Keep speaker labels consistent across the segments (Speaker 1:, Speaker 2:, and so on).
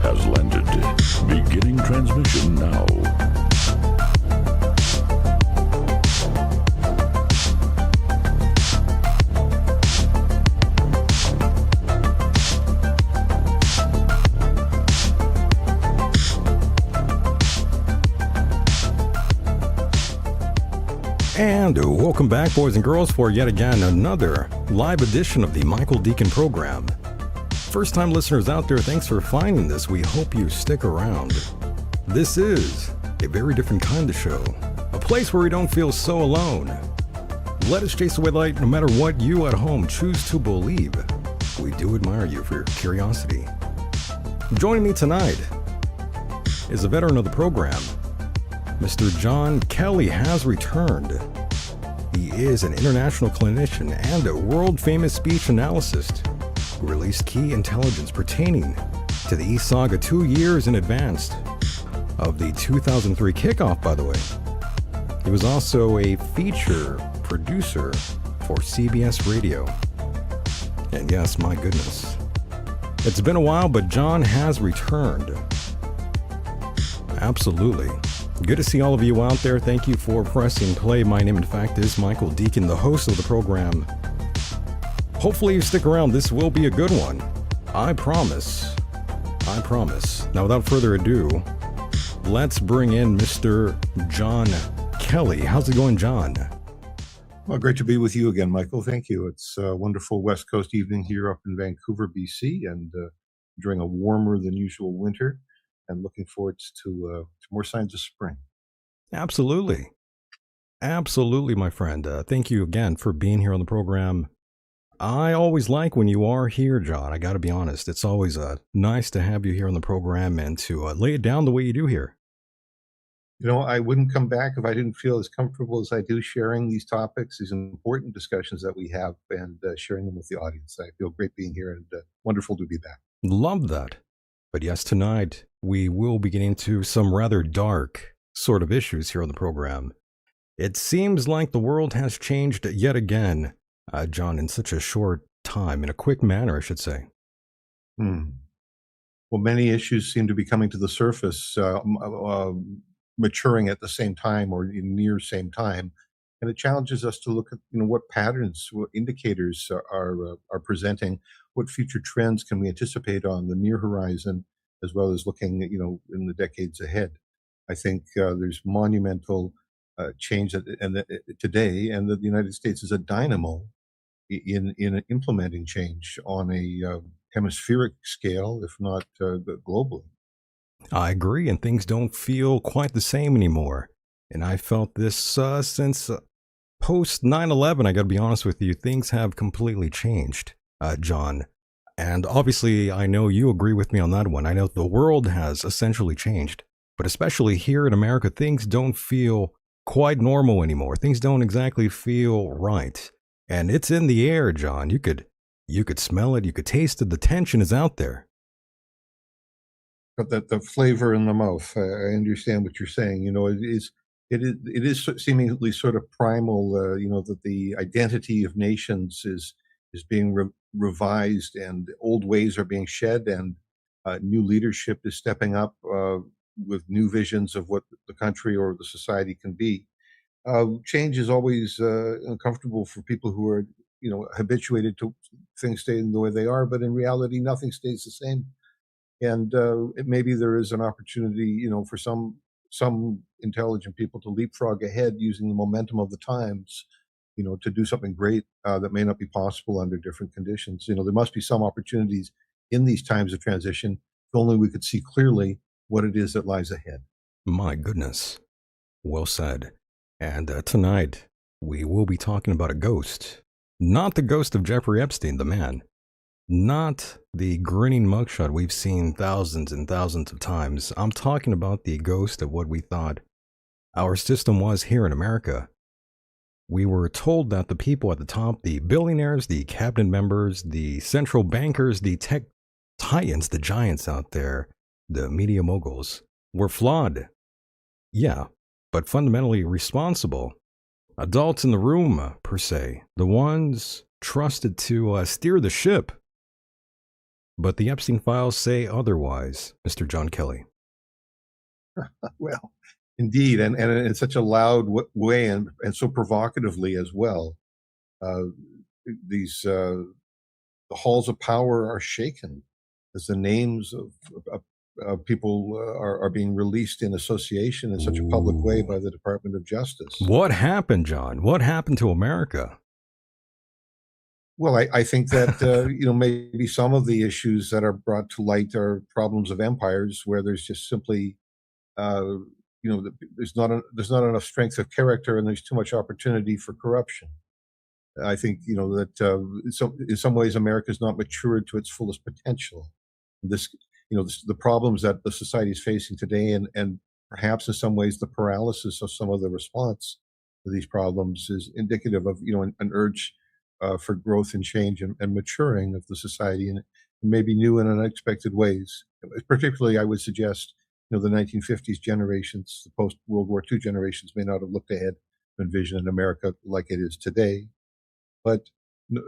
Speaker 1: has landed. Beginning transmission now.
Speaker 2: And welcome back, boys and girls, for yet again another live edition of the Michael Decon program. First-time listeners out there, thanks for finding this. We hope you stick around. This is a very different kind of show, a place where we don't feel so alone. Let us chase away light no matter what you at home choose to believe. We do admire you for your curiosity. Joining me tonight is a veteran of the program. Mr. John Kelly has returned. He is an international clinician and a world-famous speech analyst who released key intelligence pertaining to the E-Saga 2 years in advance of the 2003 kickoff, by the way. He was also a feature producer for CBS Radio. And yes, my goodness. It's been a while, but John has returned. Absolutely. Good to see all of you out there. Thank you for pressing play. My name, in fact, is Michael Decon, the host of the program. Hopefully you stick around. This will be a good one. I promise. I promise. Now, without further ado, let's bring in Mr. John Kelly. How's it going, John?
Speaker 3: Well, great to be with you again, Michael. Thank you. It's a wonderful West Coast evening here up in Vancouver, BC, and during a warmer than usual winter. And looking forward to more signs of spring.
Speaker 2: Absolutely. Absolutely, my friend. Thank you again for being here on the program. I always like when you are here, John. I got to be honest. It's always nice to have you here on the program and to lay it down the way you do here.
Speaker 3: You know, I wouldn't come back if I didn't feel as comfortable as I do sharing these topics, these important discussions that we have, and sharing them with the audience. I feel great being here and wonderful to be back.
Speaker 2: Love that. But yes, tonight we will be getting into some rather dark sort of issues here on the program. It seems like the world has changed yet again, John, in such a short time, in a quick manner, I should say.
Speaker 3: Well, many issues seem to be coming to the surface, maturing at the same time or in near same time, and it challenges us to look at what patterns, what indicators are presenting. What future trends can we anticipate on the near horizon, as well as looking, in the decades ahead? I think there's monumental change today, and that the United States is a dynamo in implementing change on a hemispheric scale, if not globally.
Speaker 2: I agree, and things don't feel quite the same anymore. And I felt this since post 9/11. I got to be honest with you, things have completely changed. John, and obviously I know you agree with me on that one. I know the world has essentially changed. But especially here in America, things don't feel quite normal anymore. Things don't exactly feel right. And it's in the air, John. You could smell it, you could taste it. The tension is out there.
Speaker 3: But the flavor in the mouth. I understand what you're saying. It is seemingly sort of primal. That the identity of nations is being revised, and old ways are being shed, and new leadership is stepping up with new visions of what the country or the society can be. Change is always uncomfortable for people who are habituated to things staying the way they are, but in reality, nothing stays the same. And maybe there is an opportunity, for some intelligent people to leapfrog ahead using the momentum of the times, to do something great that may not be possible under different conditions. There must be some opportunities in these times of transition. If only we could see clearly what it is that lies ahead.
Speaker 2: My goodness. Well said. And tonight, we will be talking about a ghost. Not the ghost of Jeffrey Epstein, the man. Not the grinning mugshot we've seen thousands and thousands of times. I'm talking about the ghost of what we thought our system was here in America. We were told that the people at the top, the billionaires, the cabinet members, the central bankers, the tech titans, the giants out there, the media moguls, were flawed. Yeah, but fundamentally responsible. Adults in the room, per se. The ones trusted to steer the ship. But the Epstein files say otherwise, Mr. John Kelly.
Speaker 3: Well, indeed, and in such a loud way, and so provocatively as well. Uh, the halls of power are shaken as the names of people are being released in association in such a public way
Speaker 2: Ooh.
Speaker 3: by the Department of Justice.
Speaker 2: What happened, John? What happened to America?
Speaker 3: Well, I think that maybe some of the issues that are brought to light are problems of empires where there's just simply uh, there's not enough strength of character, and there's too much opportunity for corruption. I think that in some ways America's not matured to its fullest potential. This the problems that the society is facing today, and perhaps in some ways the paralysis of some of the response to these problems is indicative of an urge for growth and change, and maturing of the society in maybe new and unexpected ways. Particularly, I would suggest the 1950s generations, the post World War II generations, may not have looked ahead to envision an America like it is today. But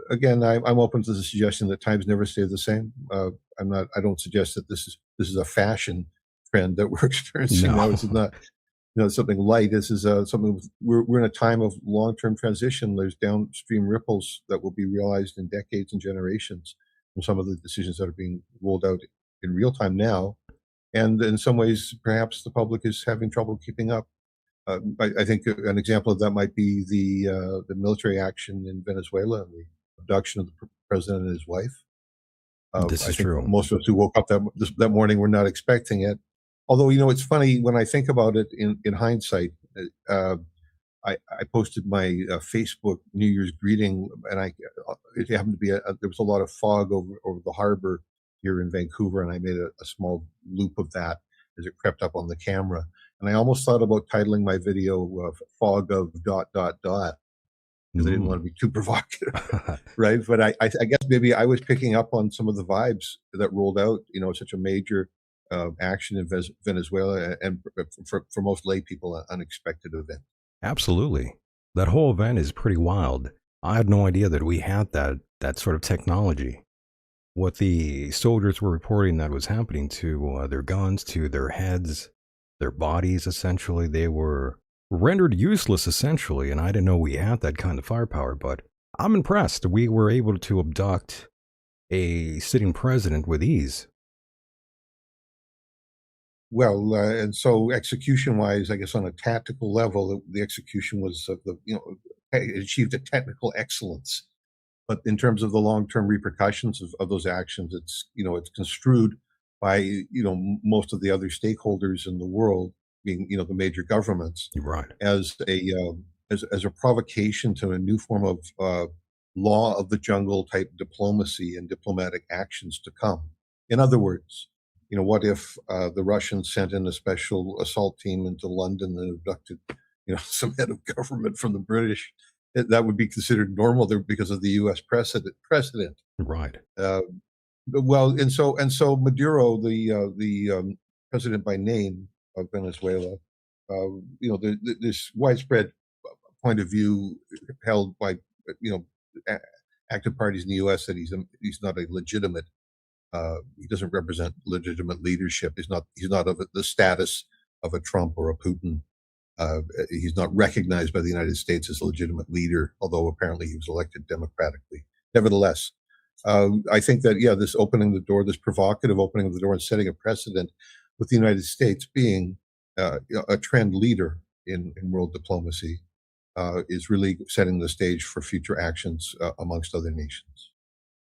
Speaker 3: again, I'm open to the suggestion that times never stay the same. I'm not. I don't suggest that this is a fashion trend that we're experiencing now. This is
Speaker 2: No.
Speaker 3: not something light. This is something. We're in a time of long-term transition. There's downstream ripples that will be realized in decades and generations from some of the decisions that are being rolled out in real time now. And in some ways, perhaps the public is having trouble keeping up. I think an example of that might be the military action in Venezuela and the abduction of the president and his wife.
Speaker 2: This
Speaker 3: I
Speaker 2: is
Speaker 3: think
Speaker 2: true.
Speaker 3: most of us who woke up that morning were not expecting it. Although it's funny when I think about it in hindsight. Uh, I posted my Facebook New Year's greeting, and it happened to be there was a lot of fog over the harbor here in Vancouver, and I made a small loop of that as it crept up on the camera. And I almost thought about titling my video "Fog of dot dot dot" because I didn't want
Speaker 2: Mm.
Speaker 3: to be too provocative, right? But I guess maybe I was picking up on some of the vibes that rolled out. Such a major action in Venezuela, and for most lay people, an unexpected event.
Speaker 2: Absolutely. That whole event is pretty wild. I had no idea that we had that sort of technology. What the soldiers were reporting that was happening to their guns, to their heads, their bodies, essentially, they were rendered useless, essentially, and I didn't know we had that kind of firepower, but I'm impressed. We were able to abduct a sitting president with ease.
Speaker 3: Well, and so execution-wise, I guess on a tactical level, the execution was it achieved a technical excellence. But in terms of the long-term repercussions of those actions, it's construed by most of the other stakeholders in the world, being the major governments,
Speaker 2: You're right.
Speaker 3: as a provocation to a new form of law of the jungle type diplomacy and diplomatic actions to come. In other words, What if the Russians sent in a special assault team into London and abducted, some head of government from the British? That would be considered normal there because of the U.S. precedent.
Speaker 2: Right.
Speaker 3: Uh, well, and so Maduro, the president by name of Venezuela, this widespread point of view held by you know a- active parties in the U.S. that he's not a legitimate. He doesn't represent legitimate leadership. He's not of the status of a Trump or a Putin. He's not recognized by the United States as a legitimate leader, although apparently he was elected democratically. Nevertheless, I think that this opening the door, this provocative opening of the door, and setting a precedent with the United States being a trend leader in world diplomacy is really setting the stage for future actions amongst other nations.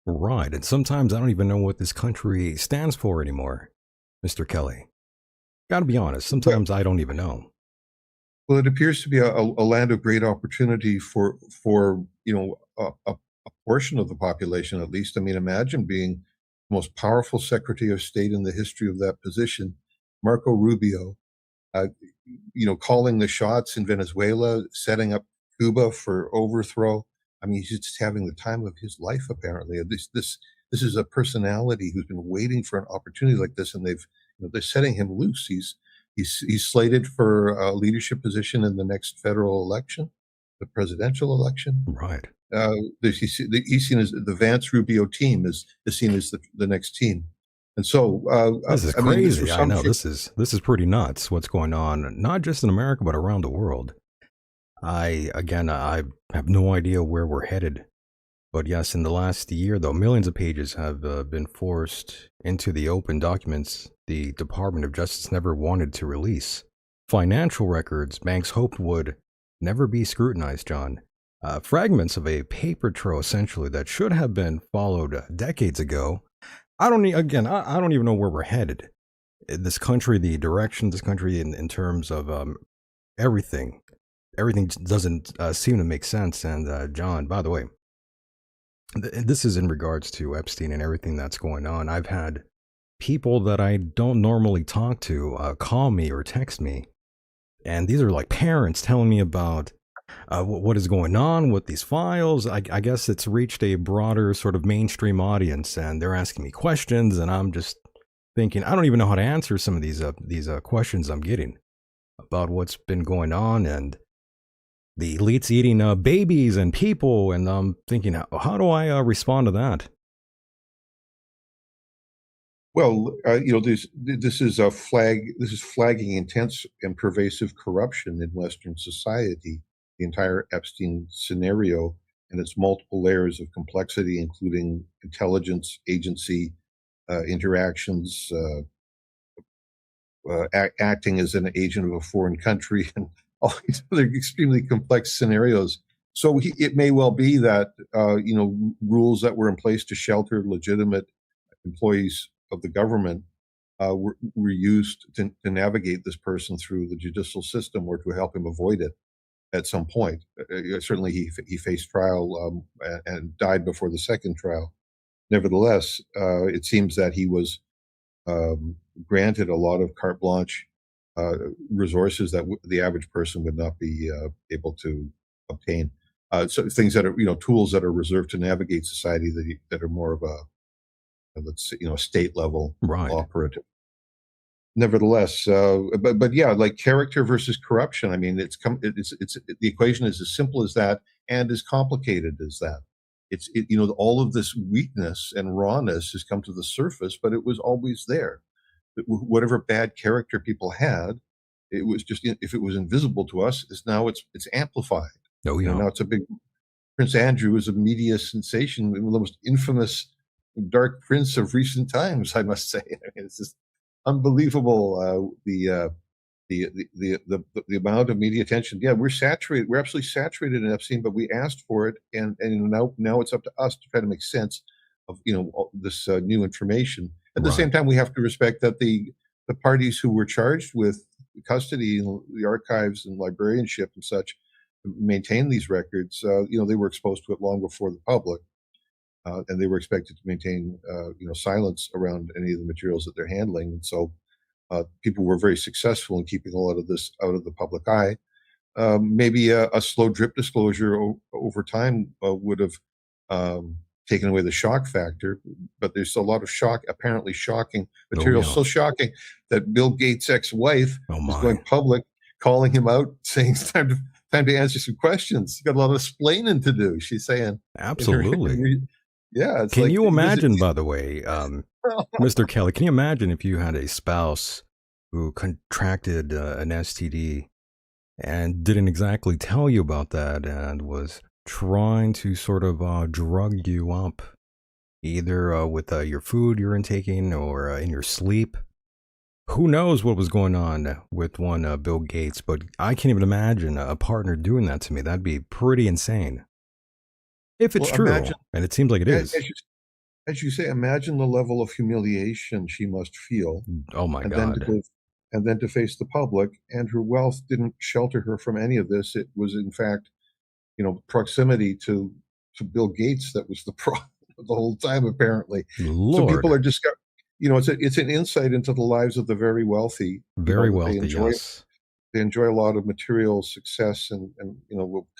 Speaker 2: Right. And sometimes I don't even know what this country stands for anymore, Mr. Kelly. Gotta be honest,
Speaker 3: Well,
Speaker 2: sometimes I don't even know.
Speaker 3: well, it appears to be a land of great opportunity for a portion of the population, at least. I mean, imagine being the most powerful Secretary of State in the history of that position, Marco Rubio, uh, calling the shots in Venezuela, setting up Cuba for overthrow. I mean, he's just having the time of his life. Apparently, this is a personality who's been waiting for an opportunity like this, and they're setting him loose. He's slated for a leadership position in the next federal election, the presidential election.
Speaker 2: Right.
Speaker 3: He's seen as the Vance Rubio team is seen as the next team, and so
Speaker 2: This is
Speaker 3: I mean, this
Speaker 2: crazy. I know
Speaker 3: presumption.
Speaker 2: this is pretty nuts what's going on, not just in America but around the world. I have no idea where we're headed. But yes, in the last year, though, millions of pages have been forced into the open documents the Department of Justice never wanted to release. Financial records banks hoped would never be scrutinized, John. Fragments of a paper trail, essentially, that should have been followed decades ago. I don't even know where we're headed. This country, the direction of this country in terms of everything, everything doesn't seem to make sense. And John, by the way, this is in regards to Epstein and everything that's going on. I've had people that I don't normally talk to call me or text me, and these are like parents telling me about what is going on with these files. I guess it's reached a broader sort of mainstream audience, and they're asking me questions, and I'm just thinking I don't even know how to answer some of these questions I'm getting about what's been going on, and the elites eating babies and people, and I'm thinking, how do I respond to that?
Speaker 3: Well, this is a flag. This is flagging intense and pervasive corruption in Western society. The entire Epstein scenario and its multiple layers of complexity, including intelligence, agency, interactions, acting as an agent of a foreign country, and all these other extremely complex scenarios. So it may well be that rules that were in place to shelter legitimate employees of the government were used to navigate this person through the judicial system or to help him avoid it at some point. Certainly, he faced trial and died before the second trial. Nevertheless, it seems that he was granted a lot of carte blanche uh, resources that the average person would not be able to obtain. So things that are tools that are reserved to navigate society that are more of a let's say, state level
Speaker 2: Right.
Speaker 3: operative. Nevertheless, but yeah, like character versus corruption. I mean, it's the equation is as simple as that and as complicated as that. All of this weakness and rawness has come to the surface, but it was always there. Whatever bad character people had, it was just if it was invisible to us, is now it's amplified.
Speaker 2: Oh yeah.
Speaker 3: Now it's a big Prince Andrew is a media sensation, one of the most infamous dark prince of recent times, I must say. I mean, it's just unbelievable the amount of media attention. Yeah, we're saturated. We're absolutely saturated in Epstein, but we asked for it, and now it's up to us to try to make sense of all this new information. At the same
Speaker 2: Right.
Speaker 3: time, we have to respect that the parties who were charged with custody and the archives and librarianship and such maintain these records. They were exposed to it long before the public. and they were expected to maintain silence around any of the materials that they're handling. And so people were very successful in keeping a lot of this out of the public eye. Maybe a slow drip disclosure over time would have taken away the shock factor, but there's a lot of apparently shocking
Speaker 2: Oh,
Speaker 3: material,
Speaker 2: yeah.
Speaker 3: so shocking that Bill Gates' ex-wife
Speaker 2: Oh,
Speaker 3: is
Speaker 2: my.
Speaker 3: going public, calling him out, saying it's time to answer some questions. You got a lot of explaining to do. She's saying,
Speaker 2: Absolutely.
Speaker 3: yeah, it's
Speaker 2: Can
Speaker 3: like,
Speaker 2: you imagine, by the way, Mr. Kelly, can you imagine if you had a spouse who contracted an STD and didn't exactly tell you about that and was trying to sort of drug you up, either with your food you're intaking or in your sleep? Who knows what was going on with one Bill Gates, but I can't even imagine a partner doing that to me. That'd be pretty insane. If it's
Speaker 3: well,
Speaker 2: true,
Speaker 3: imagine,
Speaker 2: and it seems like it
Speaker 3: as
Speaker 2: is.
Speaker 3: as you say, imagine the level of humiliation she must feel,
Speaker 2: Oh my
Speaker 3: and then to
Speaker 2: God.
Speaker 3: go and then to face the public. And her wealth didn't shelter her from any of this. It was, in fact, proximity to Bill Gates that was the problem the whole time, apparently. So people
Speaker 2: Lord.
Speaker 3: are discover, it's an insight into the lives of the very wealthy.
Speaker 2: Very
Speaker 3: That
Speaker 2: wealthy, yes.
Speaker 3: they enjoy a lot of material success and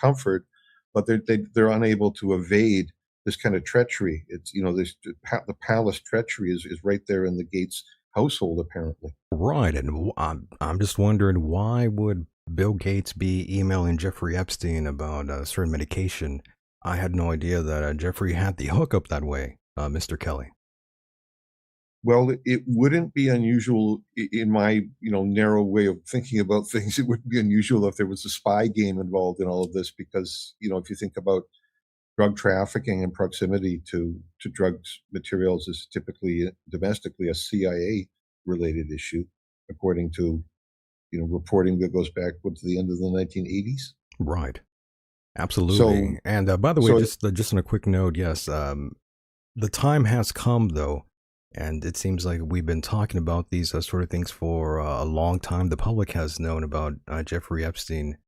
Speaker 3: comfort, but they're unable to evade this kind of treachery. It's this the palace treachery is right there in the Gates household, apparently.
Speaker 2: Right, and I'm just wondering, why would Bill Gates be emailing Jeffrey Epstein about certain medication? I had no idea that Jeffrey had the hookup that way, Mr. Kelly.
Speaker 3: Well, it wouldn't be unusual in my, narrow way of thinking about things. It wouldn't be unusual if there was a spy game involved in all of this, because, if you think about drug trafficking and proximity to drugs materials is typically domestically a CIA related issue, according to, reporting that goes back to the end of the 1980s.
Speaker 2: Right,
Speaker 3: So,
Speaker 2: absolutely. And by the way,
Speaker 3: so
Speaker 2: just on a quick note, yes, the time has come though, and it seems like we've been talking about these sort of things for a long time. The public has known about Jeffrey Epstein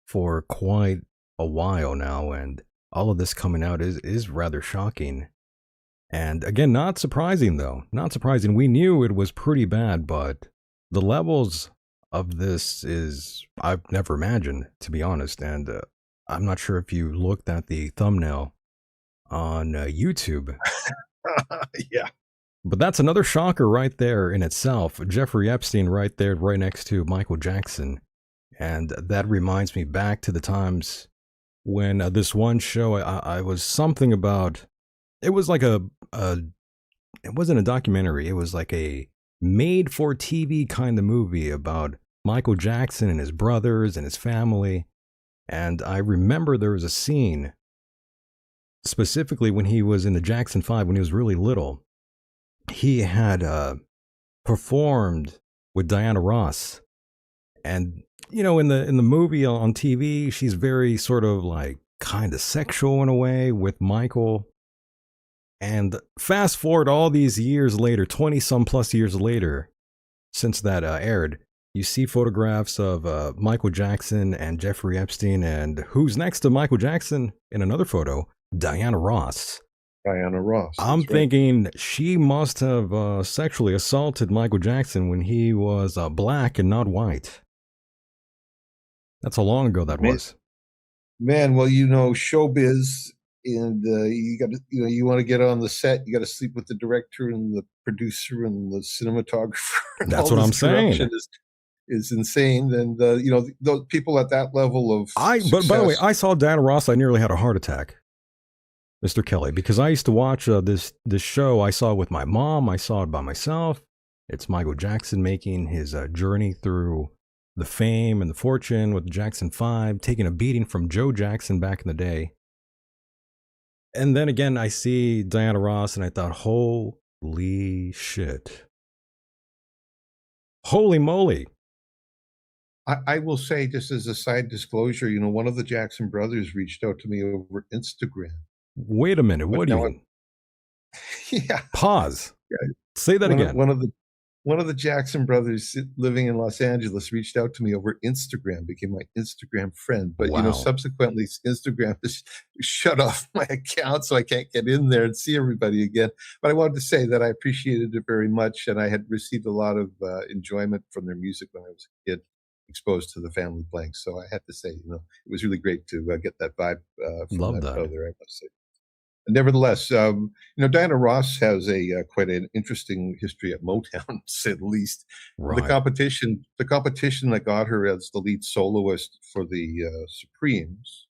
Speaker 2: for quite a while now, and all of this coming out is rather shocking. And again, not surprising though. Not surprising. We knew it was pretty bad, but the levels of this is I've never imagined, to be honest. And I'm not sure if you looked at the thumbnail on YouTube,
Speaker 3: yeah.
Speaker 2: but that's another shocker right there in itself. Jeffrey Epstein right there, right next to Michael Jackson. And that reminds me back to the times when this one show I was something about. It was like it wasn't a documentary. It was like a made for TV kind of movie about Michael Jackson and his brothers and his family. And I remember there was a scene specifically when he was in the Jackson 5 when he was really little. He had performed with Diana Ross, and in the movie on TV, she's very sort of like kind of sexual in a way with Michael. And fast forward all these years later, 20 some plus years later, since that aired, you see photographs of Michael Jackson and Jeffrey Epstein, and who's next to Michael Jackson in another photo? Diana Ross.
Speaker 3: Diana Ross.
Speaker 2: I'm
Speaker 3: that's right.
Speaker 2: thinking she must have sexually assaulted Michael Jackson when he was black and not white. That's how long ago that was.
Speaker 3: Man, well, showbiz, and you got to, you want to get on the set, you got to sleep with the director and the producer and the cinematographer. And
Speaker 2: That's
Speaker 3: all
Speaker 2: what
Speaker 3: this
Speaker 2: I'm saying.
Speaker 3: corruption is insane, and those people at that level of
Speaker 2: But by the way,
Speaker 3: success.
Speaker 2: I saw Diana Ross. I nearly had a heart attack, Mr. Kelly, because I used to watch this show. I saw it with my mom. I saw it by myself. It's Michael Jackson making his journey through the fame and the fortune with the Jackson 5, taking a beating from Joe Jackson back in the day. And then again, I see Diana Ross, and I thought, holy shit. Holy moly.
Speaker 3: I will say, just as a side disclosure, one of the Jackson brothers reached out to me over Instagram.
Speaker 2: Wait a minute.
Speaker 3: But
Speaker 2: What do you
Speaker 3: now
Speaker 2: mean?
Speaker 3: Yeah.
Speaker 2: Pause.
Speaker 3: Yeah.
Speaker 2: Say that again.
Speaker 3: One of the one of the Jackson brothers living in Los Angeles reached out to me over Instagram, became my Instagram friend. But
Speaker 2: Wow.
Speaker 3: subsequently, Instagram has shut off my account, so I can't get in there and see everybody again. But I wanted to say that I appreciated it very much, and I had received a lot of enjoyment from their music when I was a kid, exposed to the family playing. So I had to say, it was really great to get that vibe from
Speaker 2: Love
Speaker 3: that
Speaker 2: that.
Speaker 3: brother. I must say. Nevertheless, Diana Ross has a quite an interesting history at Motown, to say the least.
Speaker 2: Right.
Speaker 3: The competition that got her as the lead soloist for the Supremes,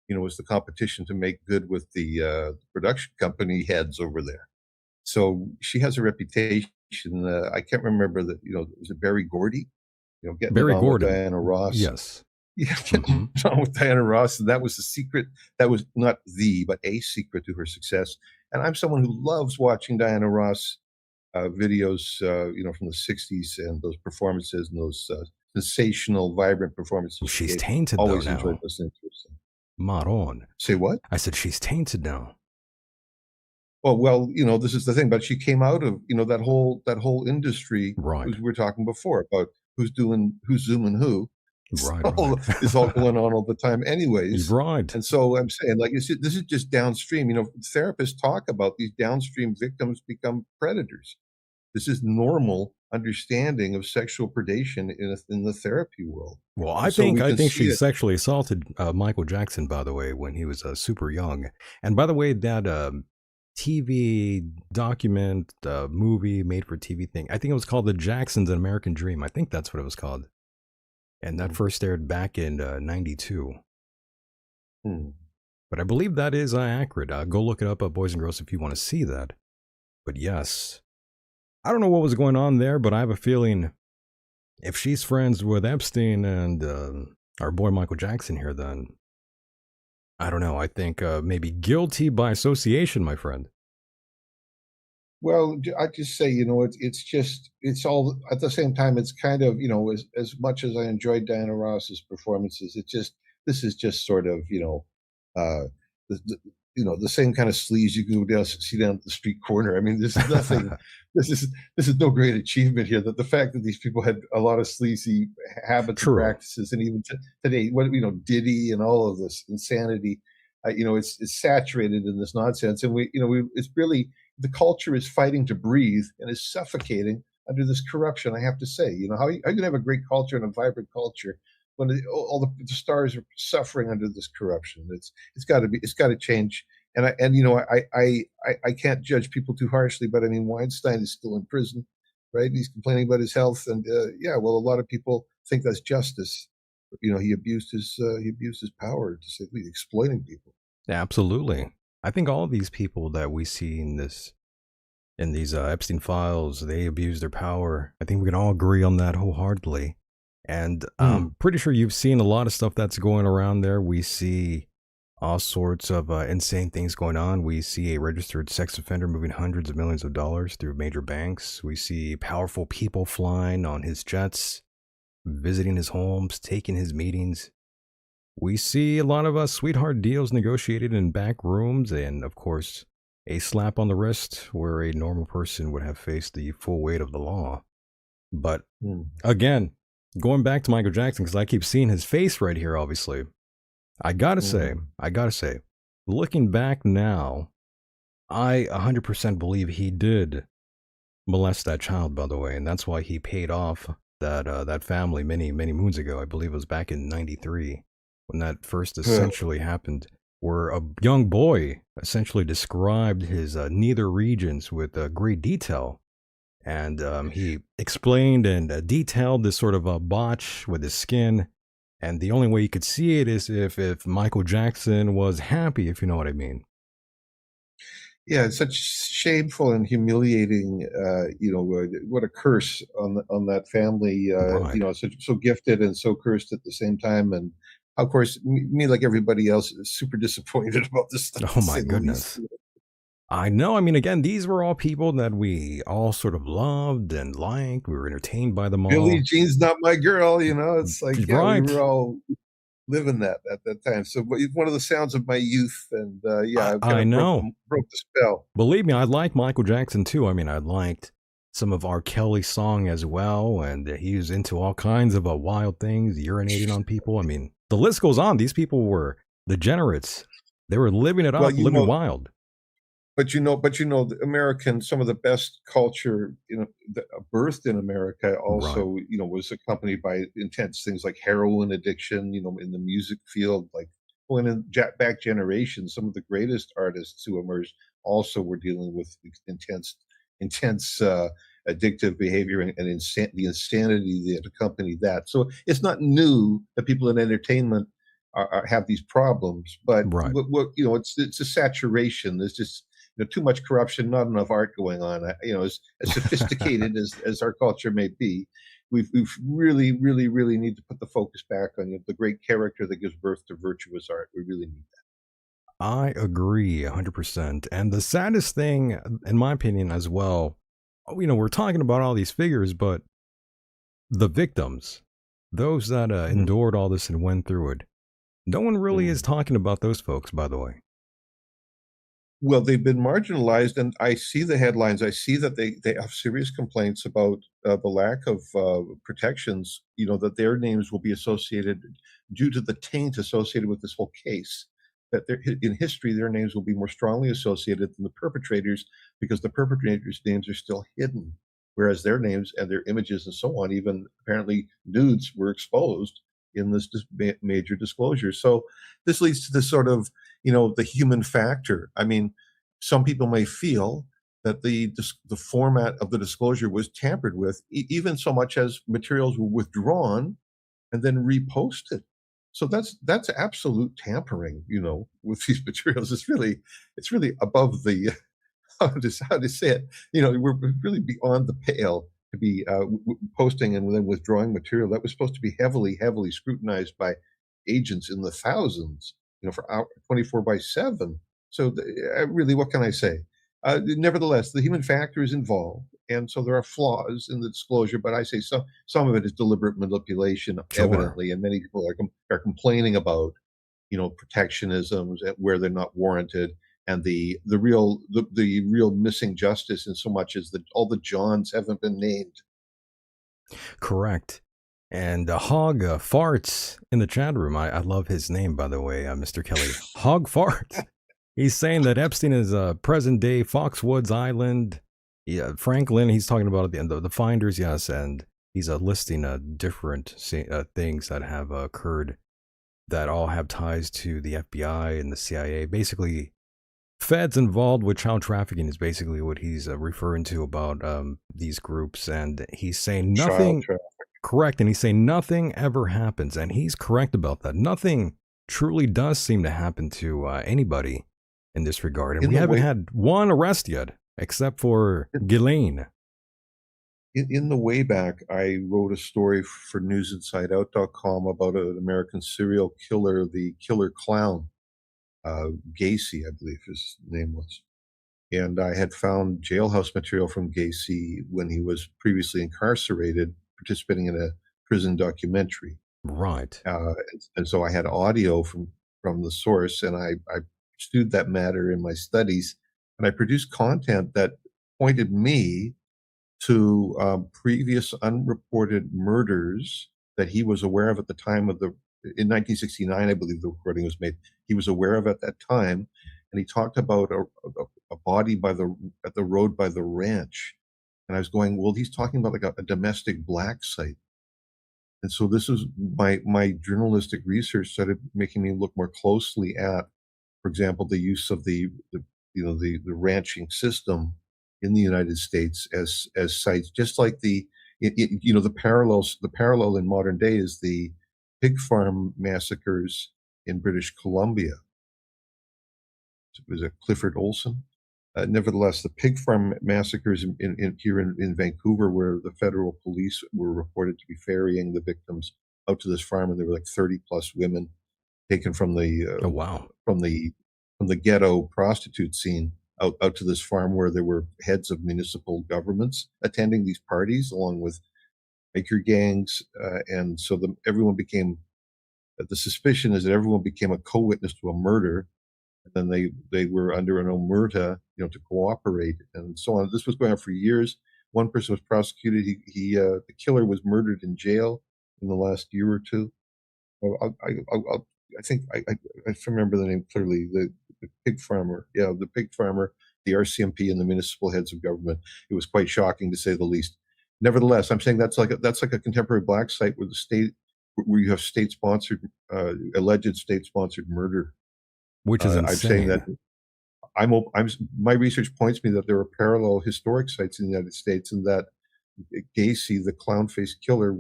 Speaker 3: was the competition to make good with the production company heads over there. So she has a reputation. I can't remember that. Was it Berry Gordy? Getting it
Speaker 2: Barry
Speaker 3: on with
Speaker 2: Gordon.
Speaker 3: Diana Ross.
Speaker 2: Yes.
Speaker 3: Yeah,
Speaker 2: Hmm.
Speaker 3: getting on with Diana Ross, and that was the secret. That was not but a secret to her success. And I'm someone who loves watching Diana Ross videos, from the '60s and those performances and those sensational, vibrant performances she
Speaker 2: She's
Speaker 3: gave.
Speaker 2: tainted though
Speaker 3: Always enjoyed
Speaker 2: now.
Speaker 3: listening to her sing.
Speaker 2: Maron.
Speaker 3: Say what?
Speaker 2: I said she's tainted now.
Speaker 3: Oh well, this is the thing. But she came out of that whole industry,
Speaker 2: Right.
Speaker 3: as we were talking before, about who's zooming who.
Speaker 2: Right. Right.
Speaker 3: It's all going on all the time
Speaker 2: You're
Speaker 3: anyways.
Speaker 2: right.
Speaker 3: And so I'm saying, like, this is just downstream. Therapists talk about these downstream victims become predators. This is normal understanding of sexual predation in the therapy world.
Speaker 2: Well,
Speaker 3: And
Speaker 2: I
Speaker 3: so
Speaker 2: think
Speaker 3: we
Speaker 2: I
Speaker 3: can
Speaker 2: think
Speaker 3: see
Speaker 2: she
Speaker 3: it.
Speaker 2: sexually assaulted Michael Jackson, by the way, when he was super young. And by the way, that TV document movie made for TV thing, I think it was called The Jacksons: An American Dream. I think that's what it was called, and that
Speaker 3: Hmm,
Speaker 2: first aired back in '92.
Speaker 3: hmm.
Speaker 2: But I believe that is accurate. Go look it up, boys and girls, if you want to see that. But yes, I don't know what was going on there, but I have a feeling if she's friends with Epstein and our boy Michael Jackson here, then I don't know. I think maybe guilty by association, my friend.
Speaker 3: Well, I just say, it's all at the same time. It's kind of, as much as I enjoyed Diana Ross's performances, this is just sort of, uh, the the same kind of sleaze you can go down see down at the street corner. I mean, this is nothing. This is no great achievement here. That the fact that these people had a lot of sleazy habits and
Speaker 2: True.
Speaker 3: practices, and even today, Diddy and all of this insanity, it's saturated in this nonsense, and it's really the culture is fighting to breathe and is suffocating under this corruption. I have to say, how are you going to have a great culture and a vibrant culture when all the stars are suffering under this corruption? It's got to change. And I can't judge people too harshly, but I mean, Weinstein is still in prison, right? And he's complaining about his health, and yeah, well, a lot of people think that's justice. He abused his power, to say the least, exploiting people.
Speaker 2: Absolutely. I think all these people that we see in these Epstein files, they abuse their power. I think we can all agree on that wholeheartedly. And
Speaker 3: Hmm.
Speaker 2: I'm pretty sure you've seen a lot of stuff that's going around there. We see all sorts of insane things going on. We see a registered sex offender moving hundreds of millions of dollars through major banks. We see powerful people flying on his jets, visiting his homes, taking his meetings. We see a lot of sweetheart deals negotiated in back rooms, and of course, a slap on the wrist where a normal person would have faced the full weight of the law. But
Speaker 3: Hmm.
Speaker 2: again, going back to Michael Jackson, because I keep seeing his face right here, obviously,
Speaker 3: Hmm.
Speaker 2: I gotta say, looking back now, I 100% believe he did molest that child, by the way, and that's why he paid off that family many moons ago. I believe it was back in '93 when that first essentially happened, where a young boy essentially described his nether regions with great detail, and he explained and detailed this sort of a botch with his skin. And the only way you could see it is if Michael Jackson was happy, if you know what I mean.
Speaker 3: Yeah, it's such shameful and humiliating. What a curse on that family.
Speaker 2: Right.
Speaker 3: So gifted and so cursed at the same time. And of course, me like everybody else, is super disappointed about this stuff,
Speaker 2: Oh
Speaker 3: to
Speaker 2: my
Speaker 3: say the least.
Speaker 2: goodness. I know. I mean, again, these were all people that we all sort of loved and liked. We were entertained by them
Speaker 3: Billie
Speaker 2: all.
Speaker 3: Jean's not my girl. It's like, yeah, we were
Speaker 2: Right.
Speaker 3: all living that at that time. So but it's one of the sounds of my youth, and yeah, I kind
Speaker 2: I
Speaker 3: of broke
Speaker 2: know.
Speaker 3: the spell.
Speaker 2: Believe me, I like Michael Jackson too. I mean, I liked some of R. Kelly's song as well, and he was into all kinds of wild things, urinating on people. I mean, the list goes on. These people were degenerates. They were living it
Speaker 3: Well,
Speaker 2: up, living wild.
Speaker 3: the American, some of the best culture, birthed in America
Speaker 2: Right.
Speaker 3: also, was accompanied by intense things like heroin addiction, in the music field, like when in back generations, some of the greatest artists who emerged also were dealing with intense, addictive behavior and the insanity that accompanied that. So it's not new that people in entertainment have these problems, but
Speaker 2: Right.
Speaker 3: it's a saturation. There's just too much corruption, not enough art going on. As sophisticated as our culture may be, we've really, really, really need to put the focus back on the great character that gives birth to virtuous art. We really need that.
Speaker 2: I agree 100%. And the saddest thing, in my opinion, as well, we're talking about all these figures, but the victims, those that
Speaker 3: Mhm.
Speaker 2: endured all this and went through it, no one really is
Speaker 3: Mm.
Speaker 2: talking about those folks, by the way.
Speaker 3: Well, they've been marginalized, and I see the headlines. I see that they have serious complaints about the lack of protections. That their names will be associated due to the taint associated with this whole case. That in history, their names will be more strongly associated than the perpetrators because the perpetrators' names are still hidden, whereas their names and their images and so on, even apparently nudes, were exposed in this major disclosure. So this leads to this sort of the human factor. I mean, some people may feel that the format of the disclosure was tampered with, even so much as materials were withdrawn and then reposted. So that's absolute tampering, with these materials. It's really above the how to say it. We're really beyond the pale to be posting and then withdrawing material that was supposed to be heavily, heavily scrutinized by agents in the thousands, for 24/7. So really, what can I say? Nevertheless, the human factor is involved, and so there are flaws in the disclosure. But I say some of it is deliberate manipulation,
Speaker 2: Sure.
Speaker 3: evidently, and many people are complaining about protectionisms where they're not warranted, and the real missing justice in so much as that all the Johns haven't been named.
Speaker 2: Correct. And Hog Farts in the chat room. I love his name, by the way, Mr. Kelly. Hog Farts. He's saying that Epstein is present day Foxwoods Island. Yeah, Franklin, he's talking about the finders, yes, and he's listing different things that have occurred that all have ties to the FBI and the CIA. Basically, feds involved with child trafficking is basically what he's referring to about these groups, and he's saying
Speaker 3: Child
Speaker 2: nothing
Speaker 3: trafficking.
Speaker 2: correct, and he's saying nothing ever happens, and he's correct about that. Nothing truly does seem to happen to anybody in this regard, and
Speaker 3: In
Speaker 2: we
Speaker 3: the
Speaker 2: haven't
Speaker 3: way
Speaker 2: had one arrest yet, except for Ghislaine.
Speaker 3: in the way back, I wrote a story for newsinsideout.com about an American serial killer, the killer clown, Gacy, I believe his name was. And I had found jailhouse material from Gacy when he was previously incarcerated, participating in a prison documentary.
Speaker 2: Right.
Speaker 3: And so I had audio from the source, and I pursued that matter in my studies, and I produced content that pointed me to previous unreported murders that he was aware of at the time of the in 1969, I believe the recording was made. He was aware of at that time, and he talked about a body at the road by the ranch. And I was going, well, he's talking about like a domestic black site. And so this is my journalistic research started making me look more closely at, for example, the use of the ranching system in the United States as sites, just like the parallel in modern day is the pig farm massacres in British Columbia. Was it Clifford Olson? Nevertheless, the pig farm massacres here in Vancouver, where the federal police were reported to be ferrying the victims out to this farm, and there were like 30 plus women taken
Speaker 2: Oh, wow.
Speaker 3: from the from the ghetto prostitute scene out to this farm where there were heads of municipal governments attending these parties along with biker gangs, and so everyone became. The suspicion is that everyone became a co-witness to a murder, and then they were under an omerta, to cooperate and so on. This was going on for years. One person was prosecuted. The killer was murdered in jail in the last year or two. I think I remember the name clearly. The pig farmer, yeah, the pig farmer, the RCMP, and the municipal heads of government. It was quite shocking to say the least. Nevertheless, I'm saying that's like a contemporary black site where the state where you have state sponsored alleged state sponsored murder.
Speaker 2: which is
Speaker 3: I'm saying that
Speaker 2: insane.
Speaker 3: I'm my research points me that there are parallel historic sites in the United States, and that Gacy, the clown-faced killer,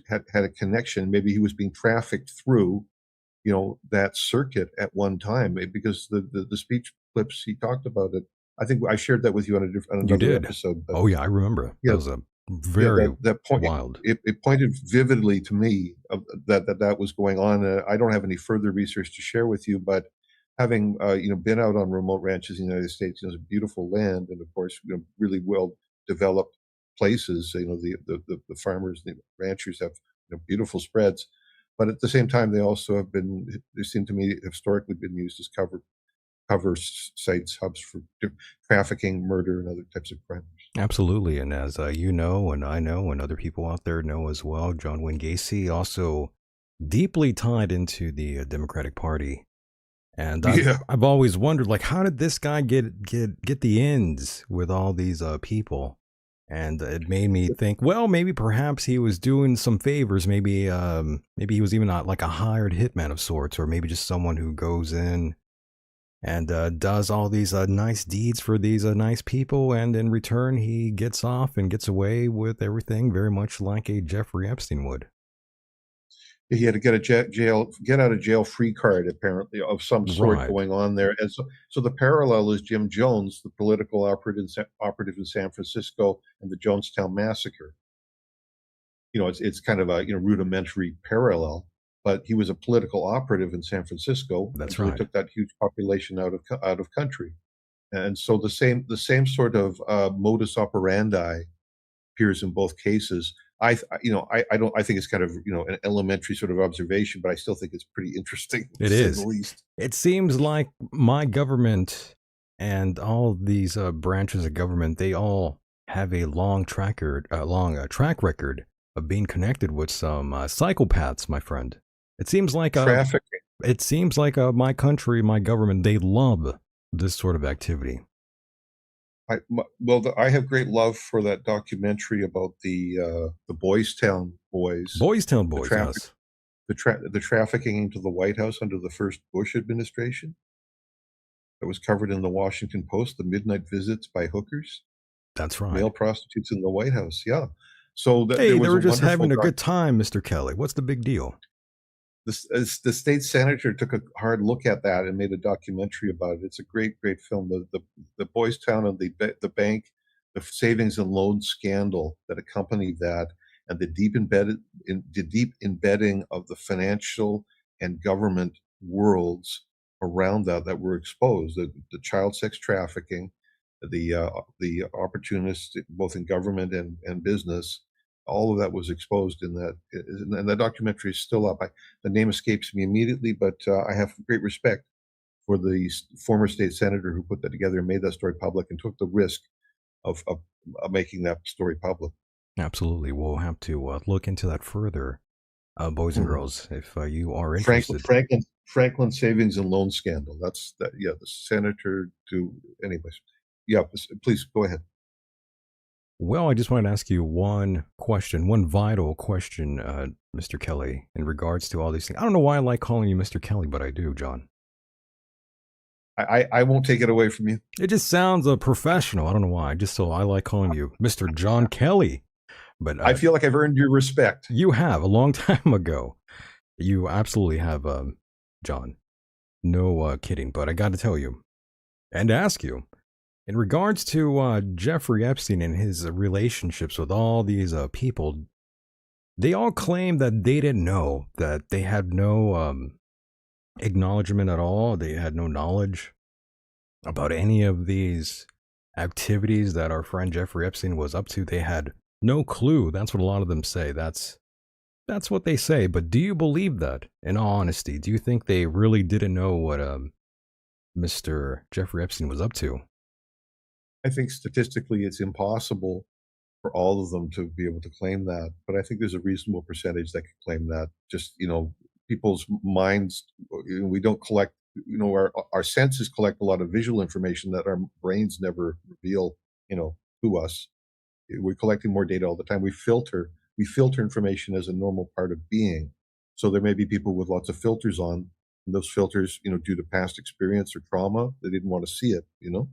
Speaker 3: had a connection. Maybe he was being trafficked through, that circuit at one time, because the speech clips he talked about it. I think I shared that with you on
Speaker 2: You
Speaker 3: another
Speaker 2: did.
Speaker 3: episode. But
Speaker 2: Oh yeah, I remember. That
Speaker 3: yeah,
Speaker 2: was a
Speaker 3: yeah,
Speaker 2: very
Speaker 3: that point
Speaker 2: wild.
Speaker 3: it pointed vividly to me of, that was going on. I don't have any further research to share with you, but having been out on remote ranches in the United States, it's beautiful land, and of course, really well developed places. The farmers, the ranchers have beautiful spreads, but at the same time, they seem to me historically been used as sites, hubs for trafficking, murder, and other types of crimes.
Speaker 2: Absolutely. And as you know, and I know, and other people out there know as well, John Wayne Gacy also deeply tied into the Democratic Party. And I've
Speaker 3: Yeah.
Speaker 2: I've always wondered, like, how did this guy get the ends with all these people? And it made me think, well, maybe perhaps he was doing some favors. Maybe he was even not like a hired hitman of sorts, or maybe just someone who goes in and does all these nice deeds for these nice people, and in return he gets off and gets away with everything, very much like a Jeffrey Epstein would.
Speaker 3: He had to get a get out of jail free card, apparently, of some sort
Speaker 2: Right.
Speaker 3: going on there. And so the parallel is Jim Jones, the political operative in San Francisco, and the Jonestown massacre. It's kind of a rudimentary parallel, but he was a political operative in San Francisco, and
Speaker 2: That's
Speaker 3: so they
Speaker 2: right.
Speaker 3: took that huge population out of country. And so the same sort of modus operandi appears in both cases. I don't. I think it's kind of an elementary sort of observation, but I still think it's pretty interesting to
Speaker 2: It
Speaker 3: say the
Speaker 2: is.
Speaker 3: least.
Speaker 2: It seems like my government and all these branches of government, they all have a long track record of being connected with some psychopaths, my friend. It seems like
Speaker 3: Trafficking.
Speaker 2: my country, my government, they love this sort of activity.
Speaker 3: I have great love for that documentary about the Boys Town boys,
Speaker 2: Boys Town
Speaker 3: the
Speaker 2: Boys,
Speaker 3: traffic,
Speaker 2: yes,
Speaker 3: the trafficking into the White House under the first Bush administration. That was covered in the Washington Post. The midnight visits by hookers,
Speaker 2: that's right.
Speaker 3: male prostitutes in the White House. Yeah, so there
Speaker 2: Hey, they
Speaker 3: was a
Speaker 2: were just
Speaker 3: wonderful
Speaker 2: having a good time, Mr. Kelly. What's the big deal?
Speaker 3: the state senator took a hard look at that and made a documentary about it. It's a great film. The Boys Town and the bank, the savings and loan scandal that accompanied that, and the deep embedding of the financial and government worlds around that were exposed. The child sex trafficking, the opportunists both in government and business, all of that was exposed in that, and the documentary is still up. The name escapes me immediately, but I have great respect for the former state senator who put that together and made that story public and took the risk of making that story public.
Speaker 2: Absolutely. We'll have to look into that further, boys and
Speaker 3: Mhm.
Speaker 2: girls, if you are
Speaker 3: Franklin,
Speaker 2: interested.
Speaker 3: Franklin, Franklin savings and loan scandal. That's that. Yeah, the senator to, anyways. Yeah, please go ahead.
Speaker 2: Well, I just wanted to ask you one question, one vital question, Mr. Kelly, in regards to all these things. I don't know why I like calling you Mr. Kelly, but I do, John.
Speaker 3: I won't take it away from you.
Speaker 2: It just sounds professional. I don't know why. I like calling you Mr. John Kelly. But
Speaker 3: I feel like I've earned your respect.
Speaker 2: you have a long time ago. You absolutely have, John. No kidding. But I got to tell you and ask you, in regards to Jeffrey Epstein and his relationships with all these people, they all claim that they didn't know, that they had no acknowledgement at all. They had no knowledge about any of these activities that our friend Jeffrey Epstein was up to. They had no clue. That's what a lot of them say. That's what they say. But do you believe that? In all honesty, do you think they really didn't know what Mr. Jeffrey Epstein was up to?
Speaker 3: I think statistically it's impossible for all of them to be able to claim that, but I think there's a reasonable percentage that could claim that. Just, people's minds, we don't collect, our senses collect a lot of visual information that our brains never reveal, to us. We're collecting more data all the time. We filter information as a normal part of being. So there may be people with lots of filters on, and those filters, due to past experience or trauma, they didn't want to see it. So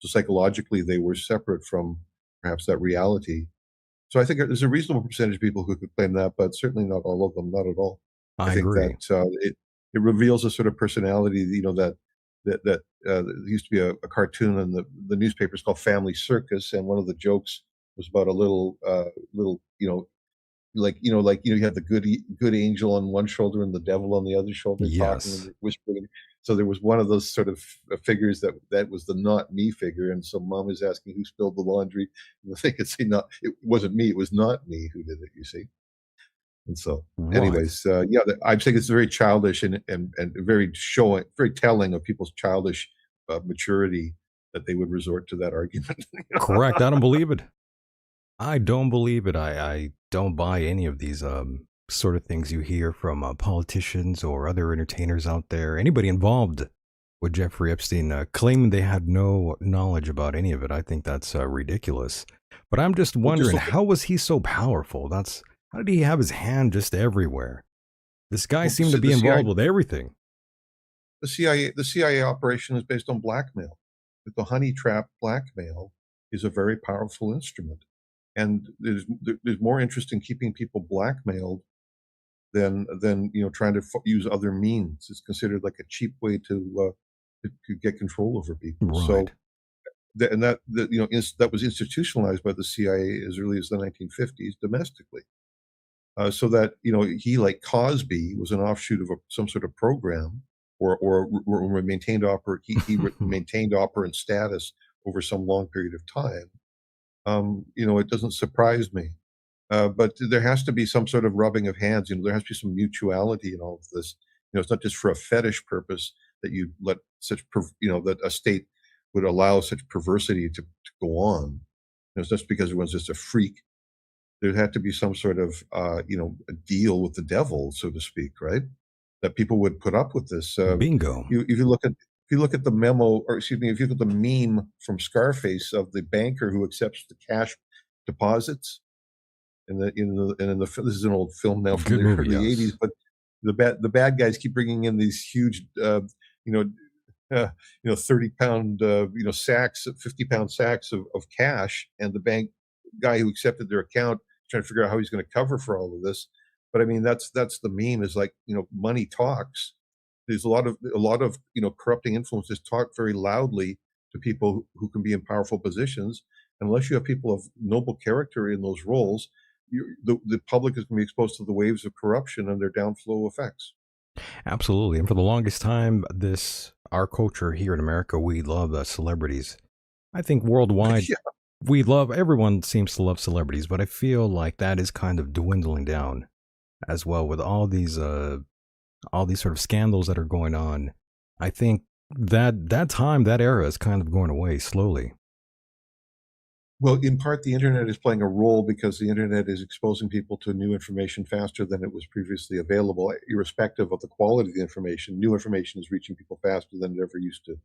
Speaker 3: psychologically, they were separate from perhaps that reality. So I think there's a reasonable percentage of people who could claim that, but certainly not all of them, not at all. I
Speaker 2: I
Speaker 3: think that
Speaker 2: agree.
Speaker 3: it reveals a sort of personality, that there used to be a cartoon in the newspapers called Family Circus, and one of the jokes was about a little, you have the good angel on one shoulder and the devil on the other shoulder talking
Speaker 2: Yes.
Speaker 3: and whispering. So there was one of those sort of figures that was the not me figure, and so mom is asking who spilled the laundry, and they could say not it wasn't me, it was not me who did it. You see, and so,
Speaker 2: Right.
Speaker 3: anyways, yeah, I think it's very childish and very telling of people's childish maturity that they would resort to that argument.
Speaker 2: Correct. I don't believe it. I don't believe it. I don't buy any of these sort of things you hear from politicians or other entertainers out there. Anybody involved with Jeffrey Epstein claiming they had no knowledge about any of it. I think that's ridiculous. But I'm just
Speaker 3: Well, just
Speaker 2: wondering,
Speaker 3: look at
Speaker 2: how was he so powerful? How did he have his hand just everywhere? This guy
Speaker 3: well,
Speaker 2: seemed to be
Speaker 3: the CIA.
Speaker 2: involved with everything.
Speaker 3: The CIA operation is based on blackmail. The honey trap blackmail is a very powerful instrument, and there's more interest in keeping people blackmailed than trying to use other means. It's considered like a cheap way to get control over people.
Speaker 2: Right.
Speaker 3: So and that was institutionalized by the CIA as early as the 1950s domestically. So that he, like Cosby, was an offshoot of some sort of program, or maintained maintained operant status over some long period of time. It doesn't surprise me, but there has to be some sort of rubbing of hands. There has to be some mutuality in all of this. It's not just for a fetish purpose that you let that a state would allow such perversity to go on. It's just because everyone's just a freak. There had to be some sort of a deal with the devil, so to speak, right? That people would put up with this.
Speaker 2: Bingo.
Speaker 3: If you look at the memo, or excuse me, if you look at the meme from Scarface of the banker who accepts the cash deposits, this is an old film now from
Speaker 2: Good
Speaker 3: the
Speaker 2: movie,
Speaker 3: early '80s,
Speaker 2: yes.
Speaker 3: but the bad guys keep bringing in these huge, you know, 30-pound, sacks, 50-pound sacks of cash, and the bank guy who accepted their account trying to figure out how he's going to cover for all of this. But I mean, that's the meme, is like, money talks. There's a lot of corrupting influences talk very loudly to people who can be in powerful positions. Unless you have people of noble character in those roles, the public is going to be exposed to the waves of corruption and their downflow effects.
Speaker 2: Absolutely. And for the longest time, our culture here in America, we love celebrities. I think worldwide,
Speaker 3: Yeah.
Speaker 2: everyone seems to love celebrities, but I feel like that is kind of dwindling down as well with all these sort of scandals that are going on. I think that era is kind of going away slowly.
Speaker 3: Well, in part, the internet is playing a role because the internet is exposing people to new information faster than it was previously available, irrespective of the quality of the information. New information is reaching people faster than it ever used to.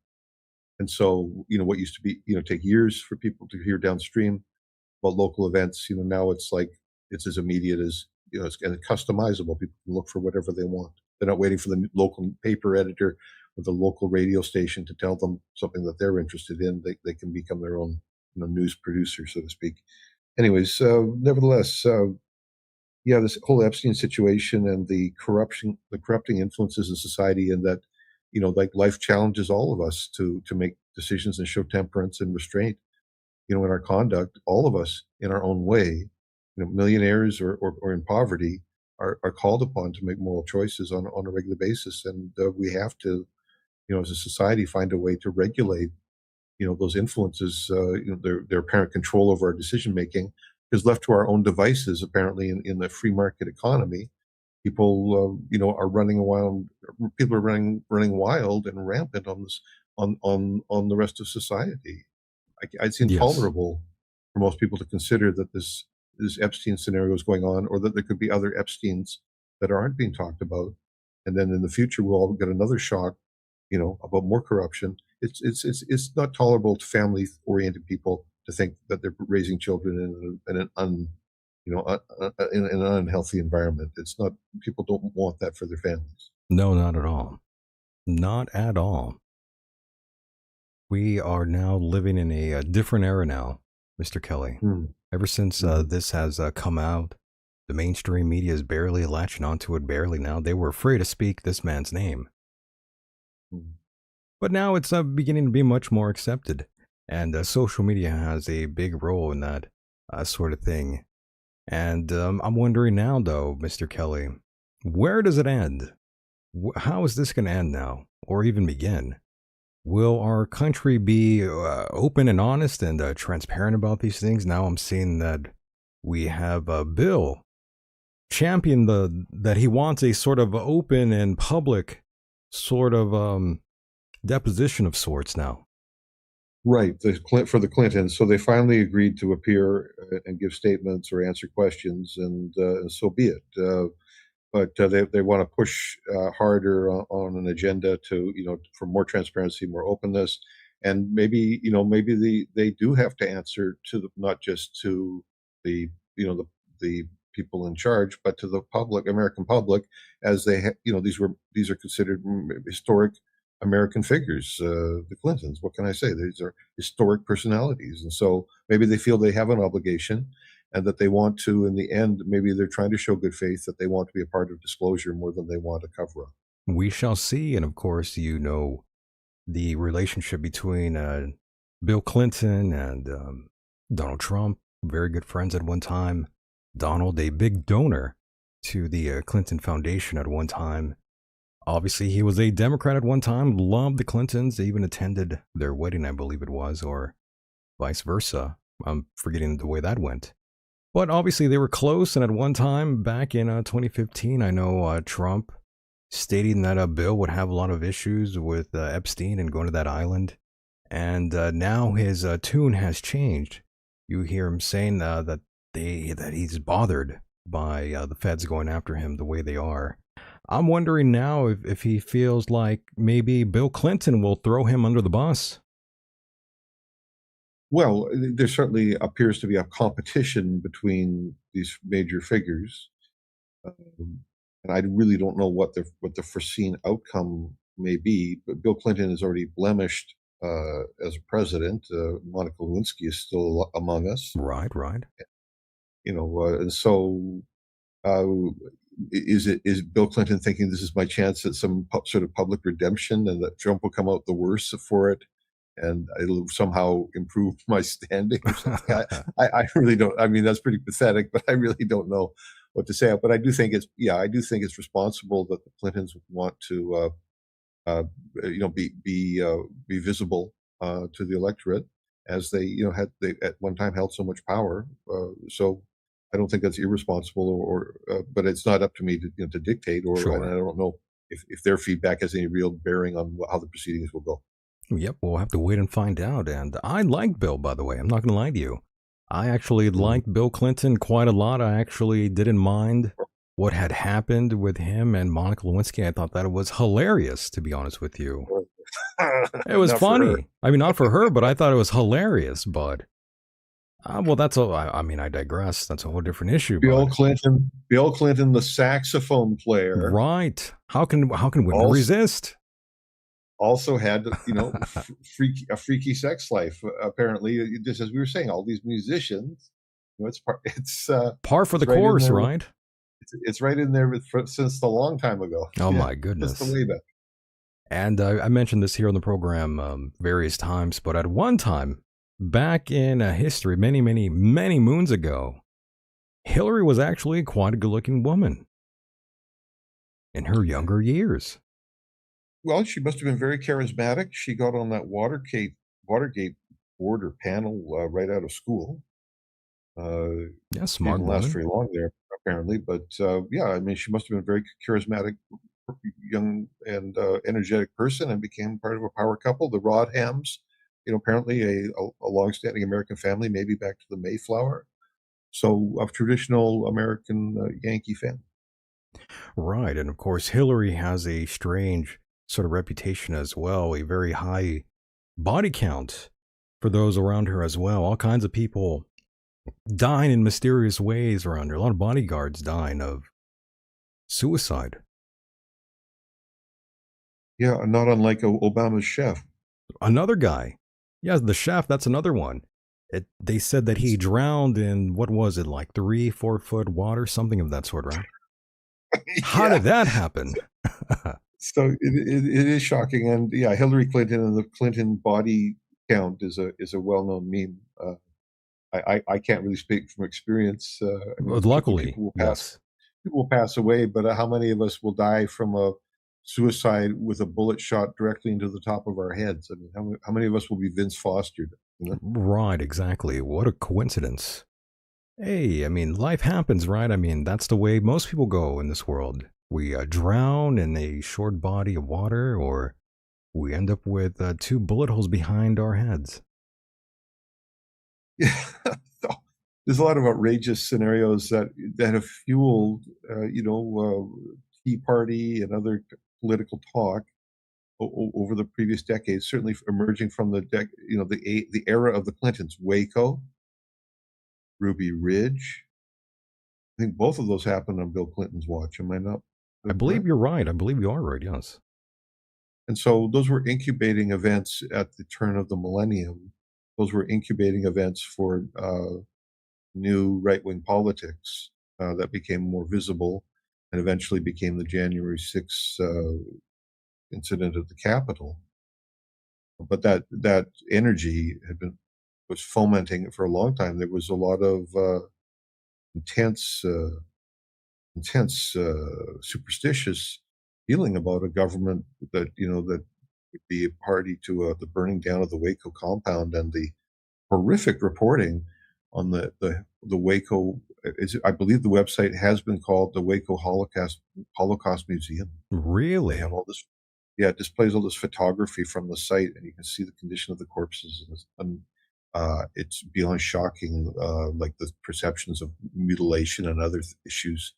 Speaker 3: And so, what used to be, take years for people to hear downstream about local events, now it's like it's as immediate as, and customizable. People can look for whatever they want. They're not waiting for the local paper editor or the local radio station to tell them something that they're interested in. They can become their own, news producer, so to speak. Anyways, nevertheless, yeah, this whole Epstein situation and the corrupting influences in society, and that, like life challenges all of us to make decisions and show temperance and restraint, in our conduct. All of us, in our own way, millionaires or in poverty, are called upon to make moral choices on a regular basis, and we have to, as a society, find a way to regulate, those influences, their apparent control over our decision making. Because left to our own devices, apparently, in the free market economy, people, are running wild. People are running wild and rampant on this on the rest of society. It's
Speaker 2: Yes.
Speaker 3: intolerable for most people to consider that this Epstein scenario is going on, or that there could be other Epsteins that aren't being talked about, and then in the future we'll all get another shock, about more corruption. It's not tolerable to family-oriented people to think that they're raising children in an in an unhealthy environment. It's not People don't want that for their families.
Speaker 2: No, not at all. Not at all. We are now living in a different era now, Mr. Kelly.
Speaker 3: Mm,
Speaker 2: Ever since
Speaker 3: mhm,
Speaker 2: this has come out, the mainstream media is barely latching onto it, barely now. They were afraid to speak this man's name.
Speaker 3: mm.
Speaker 2: But now it's beginning to be much more accepted. And social media has a big role in that sort of thing. And I'm wondering now, though, Mr. Kelly, where does it end? How is this going to end now, or even begin? Will our country be open and honest and transparent about these things? Now I'm seeing that we have a bill champion that he wants a sort of open and public sort of deposition of sorts now.
Speaker 3: Right, for the Clintons, so they finally agreed to appear and give statements or answer questions, and so be it. But they want to push harder on an agenda to for more transparency, more openness, and maybe they do have to answer to not just to the you know the people in charge, but to the public, American public, as these are considered historic American figures, the Clintons. What can I say? These are historic personalities, and so maybe they feel they have an obligation, and that they want to, in the end, maybe they're trying to show good faith that they want to be a part of disclosure more than they want a cover up.
Speaker 2: We shall see. And of course, the relationship between Bill Clinton and Donald Trump, very good friends at one time. Donald, a big donor to the Clinton Foundation at one time. Obviously, he was a Democrat at one time, loved the Clintons, even attended their wedding, I believe it was, or vice versa. I'm forgetting the way that went. But obviously, they were close, and at one time, back in 2015, I know Trump stating that Bill would have a lot of issues with Epstein and going to that island. And now his tune has changed. You hear him saying that he's bothered by the feds going after him the way they are. I'm wondering now if he feels like maybe Bill Clinton will throw him under the bus.
Speaker 3: Well, there certainly appears to be a competition between these major figures, um, and I really don't know what the foreseen outcome may be. But Bill Clinton is already blemished as a president. Monica Lewinsky is still among us,
Speaker 2: Right, right.
Speaker 3: and so Uh, is Bill Clinton thinking this is my chance at some sort of public redemption, and that Trump will come out the worse for it, and it'll somehow improve my standing or something? I really don't. I mean, that's pretty pathetic, but I really don't know what to say. But I do think it's responsible that the Clintons want to uh, be visible to the electorate, as they at one time held so much power. So I don't think that's irresponsible, but it's not up to me to dictate, and I
Speaker 2: Sure.
Speaker 3: don't know if their feedback has any real bearing on how the proceedings will go.
Speaker 2: Yep, we'll have to wait and find out. And I like Bill, by the way. I'm not going to lie to you. I actually
Speaker 3: Mhm.
Speaker 2: liked Bill Clinton quite a lot. I actually didn't mind what had happened with him and Monica Lewinsky. I thought that it was hilarious, to be honest with you. It was
Speaker 3: Not for her.
Speaker 2: funny. I mean, not for her, but I thought it was hilarious. But well, that's all. I mean, I digress. That's a whole different issue. But
Speaker 3: Bill Clinton, the saxophone player,
Speaker 2: right, how can women
Speaker 3: also
Speaker 2: resist?
Speaker 3: also had a freaky sex life. Apparently, just as we were saying, all these musicians,
Speaker 2: Par for
Speaker 3: it's
Speaker 2: the
Speaker 3: right in
Speaker 2: course,
Speaker 3: there.
Speaker 2: right?
Speaker 3: It's right in there since a long time ago.
Speaker 2: Oh
Speaker 3: Yeah,
Speaker 2: my
Speaker 3: just the
Speaker 2: goodness.
Speaker 3: way back.
Speaker 2: And I mentioned this here on the program various times, but at one time, back in history, many, many, many moons ago, Hillary was actually quite a good looking woman in her younger years.
Speaker 3: Well, she must have been very charismatic. She got on that Watergate board or panel right out of school.
Speaker 2: Yeah,
Speaker 3: She
Speaker 2: smart
Speaker 3: didn't last
Speaker 2: woman.
Speaker 3: very long there, apparently, but yeah, I mean, she must have been a very charismatic, young and energetic person, and became part of a power couple, the Rodhams. apparently a long-standing American family, maybe back to the Mayflower. So of traditional American Yankee family.
Speaker 2: Right. And of course, Hillary has a strange sort of reputation as well, a very high body count for those around her as well. All kinds of people dying in mysterious ways around her. A lot of bodyguards dying of suicide.
Speaker 3: Yeah, not unlike Obama's chef.
Speaker 2: Another guy. Yeah, the chef, that's another one. They said that he drowned in, what was it, like 3-4 foot water, something of that sort, right? How
Speaker 3: Yeah.
Speaker 2: did that happen?
Speaker 3: So it is shocking, and yeah, Hillary Clinton and the Clinton body count is a well-known meme. I can't really speak from experience. I mean, certainly
Speaker 2: Luckily, yes.
Speaker 3: people will pass away, but how many of us will die from a suicide with a bullet shot directly into the top of our heads? I mean, how many of us will be Vince Fostered? You know?
Speaker 2: Right, exactly. What a coincidence. Hey, I mean, life happens, right? I mean, that's the way most people go in this world. We drown in a short body of water, or we end up with two bullet holes behind our heads.
Speaker 3: Yeah. So, there's a lot of outrageous scenarios that have fueled, Tea Party and other political talk over the previous decades. Certainly, emerging from the era of the Clintons, Waco, Ruby Ridge. I think both of those happened on Bill Clinton's watch. Am I not
Speaker 2: I believe
Speaker 3: correct?
Speaker 2: you're right. I believe you are right, yes.
Speaker 3: And so those were incubating events at the turn of the millennium. Those were incubating events for new right-wing politics that became more visible and eventually became the January 6th incident at the Capitol. But that energy was fomenting for a long time. There was a lot of intense, superstitious feeling about a government that would be a party to the burning down of the Waco compound and the horrific reporting on the Waco. I believe the website has been called the Waco Holocaust Museum. They
Speaker 2: Really?
Speaker 3: have all this. Yeah, it displays all this photography from the site, and you can see the condition of the corpses, it's beyond shocking, like the perceptions of mutilation and other issues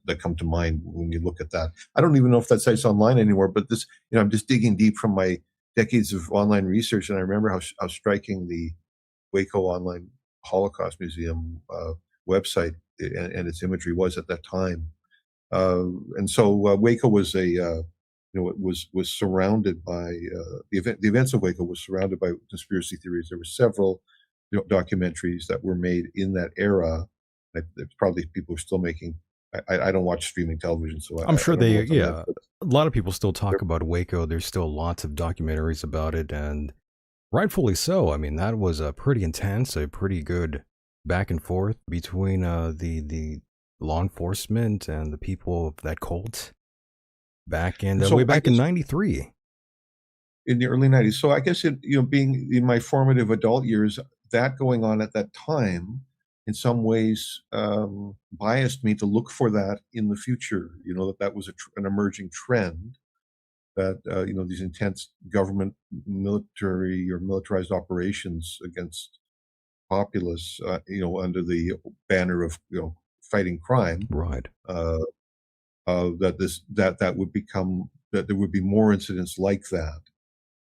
Speaker 3: that come to mind when you look at that. I don't even know if that site's online anymore, but I'm just digging deep from my decades of online research, and I remember how striking the Waco Online Holocaust Museum website and its imagery was at that time. And so Waco was it was surrounded by the events of Waco was surrounded by conspiracy theories. There were several documentaries that were made in that era. There's probably people who are still making. I don't watch streaming television, so
Speaker 2: I'm
Speaker 3: I
Speaker 2: sure
Speaker 3: don't know
Speaker 2: they,
Speaker 3: what's on
Speaker 2: yeah.
Speaker 3: Netflix.
Speaker 2: A lot of people still talk about Waco. There's still lots of documentaries about it, and rightfully so. I mean, that was a pretty intense, a pretty good back and forth between the law enforcement and the people of that cult back in
Speaker 3: And
Speaker 2: way
Speaker 3: so I
Speaker 2: back in
Speaker 3: guess
Speaker 2: '93.
Speaker 3: in the early 90s. So I guess being in my formative adult years, that going on at that time, in some ways, biased me to look for that in the future. That was an emerging trend. That these intense government, military or militarized operations against populace, under the banner of fighting crime,
Speaker 2: Right.
Speaker 3: uh, that would become that there would be more incidents like that.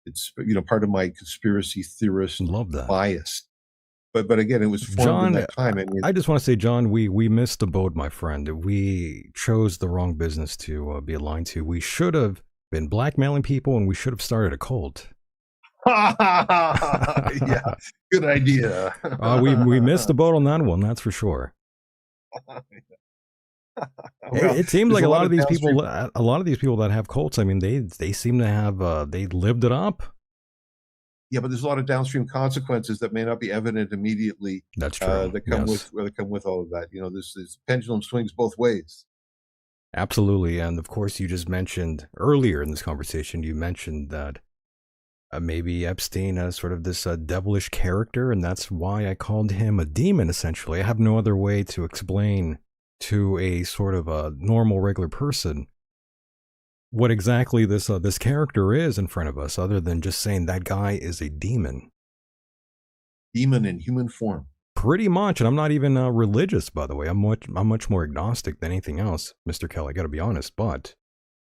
Speaker 3: It's part of my conspiracy theorist
Speaker 2: Love that.
Speaker 3: bias. But again, it was formed in
Speaker 2: John,
Speaker 3: that time. I mean,
Speaker 2: I just want to say, John, we missed the boat, my friend. We chose the wrong business to be aligned to. We should have been blackmailing people, and we should have started a cult.
Speaker 3: yeah, good idea.
Speaker 2: We missed the boat on that one, that's for sure.
Speaker 3: Well,
Speaker 2: It seems
Speaker 3: there's
Speaker 2: like
Speaker 3: a
Speaker 2: a lot
Speaker 3: lot
Speaker 2: of
Speaker 3: of
Speaker 2: these
Speaker 3: downstream.
Speaker 2: people, that have cults. I mean, they seem to have they lived it up.
Speaker 3: Yeah, but there's a lot of downstream consequences that may not be evident immediately,
Speaker 2: That's true. Yes,
Speaker 3: that come with all of that. This pendulum swings both ways.
Speaker 2: absolutely. And of course, you just mentioned earlier in this conversation, you mentioned that maybe Epstein has sort of this devilish character, and that's why I called him a demon. Essentially, I have no other way to explain to a sort of a normal, regular person what exactly this character is in front of us, other than just saying that guy is a demon.
Speaker 3: demon in human form.
Speaker 2: Pretty much, and I'm not even religious, by the way. I'm much more agnostic than anything else, Mr. Kelly. I got to be honest, but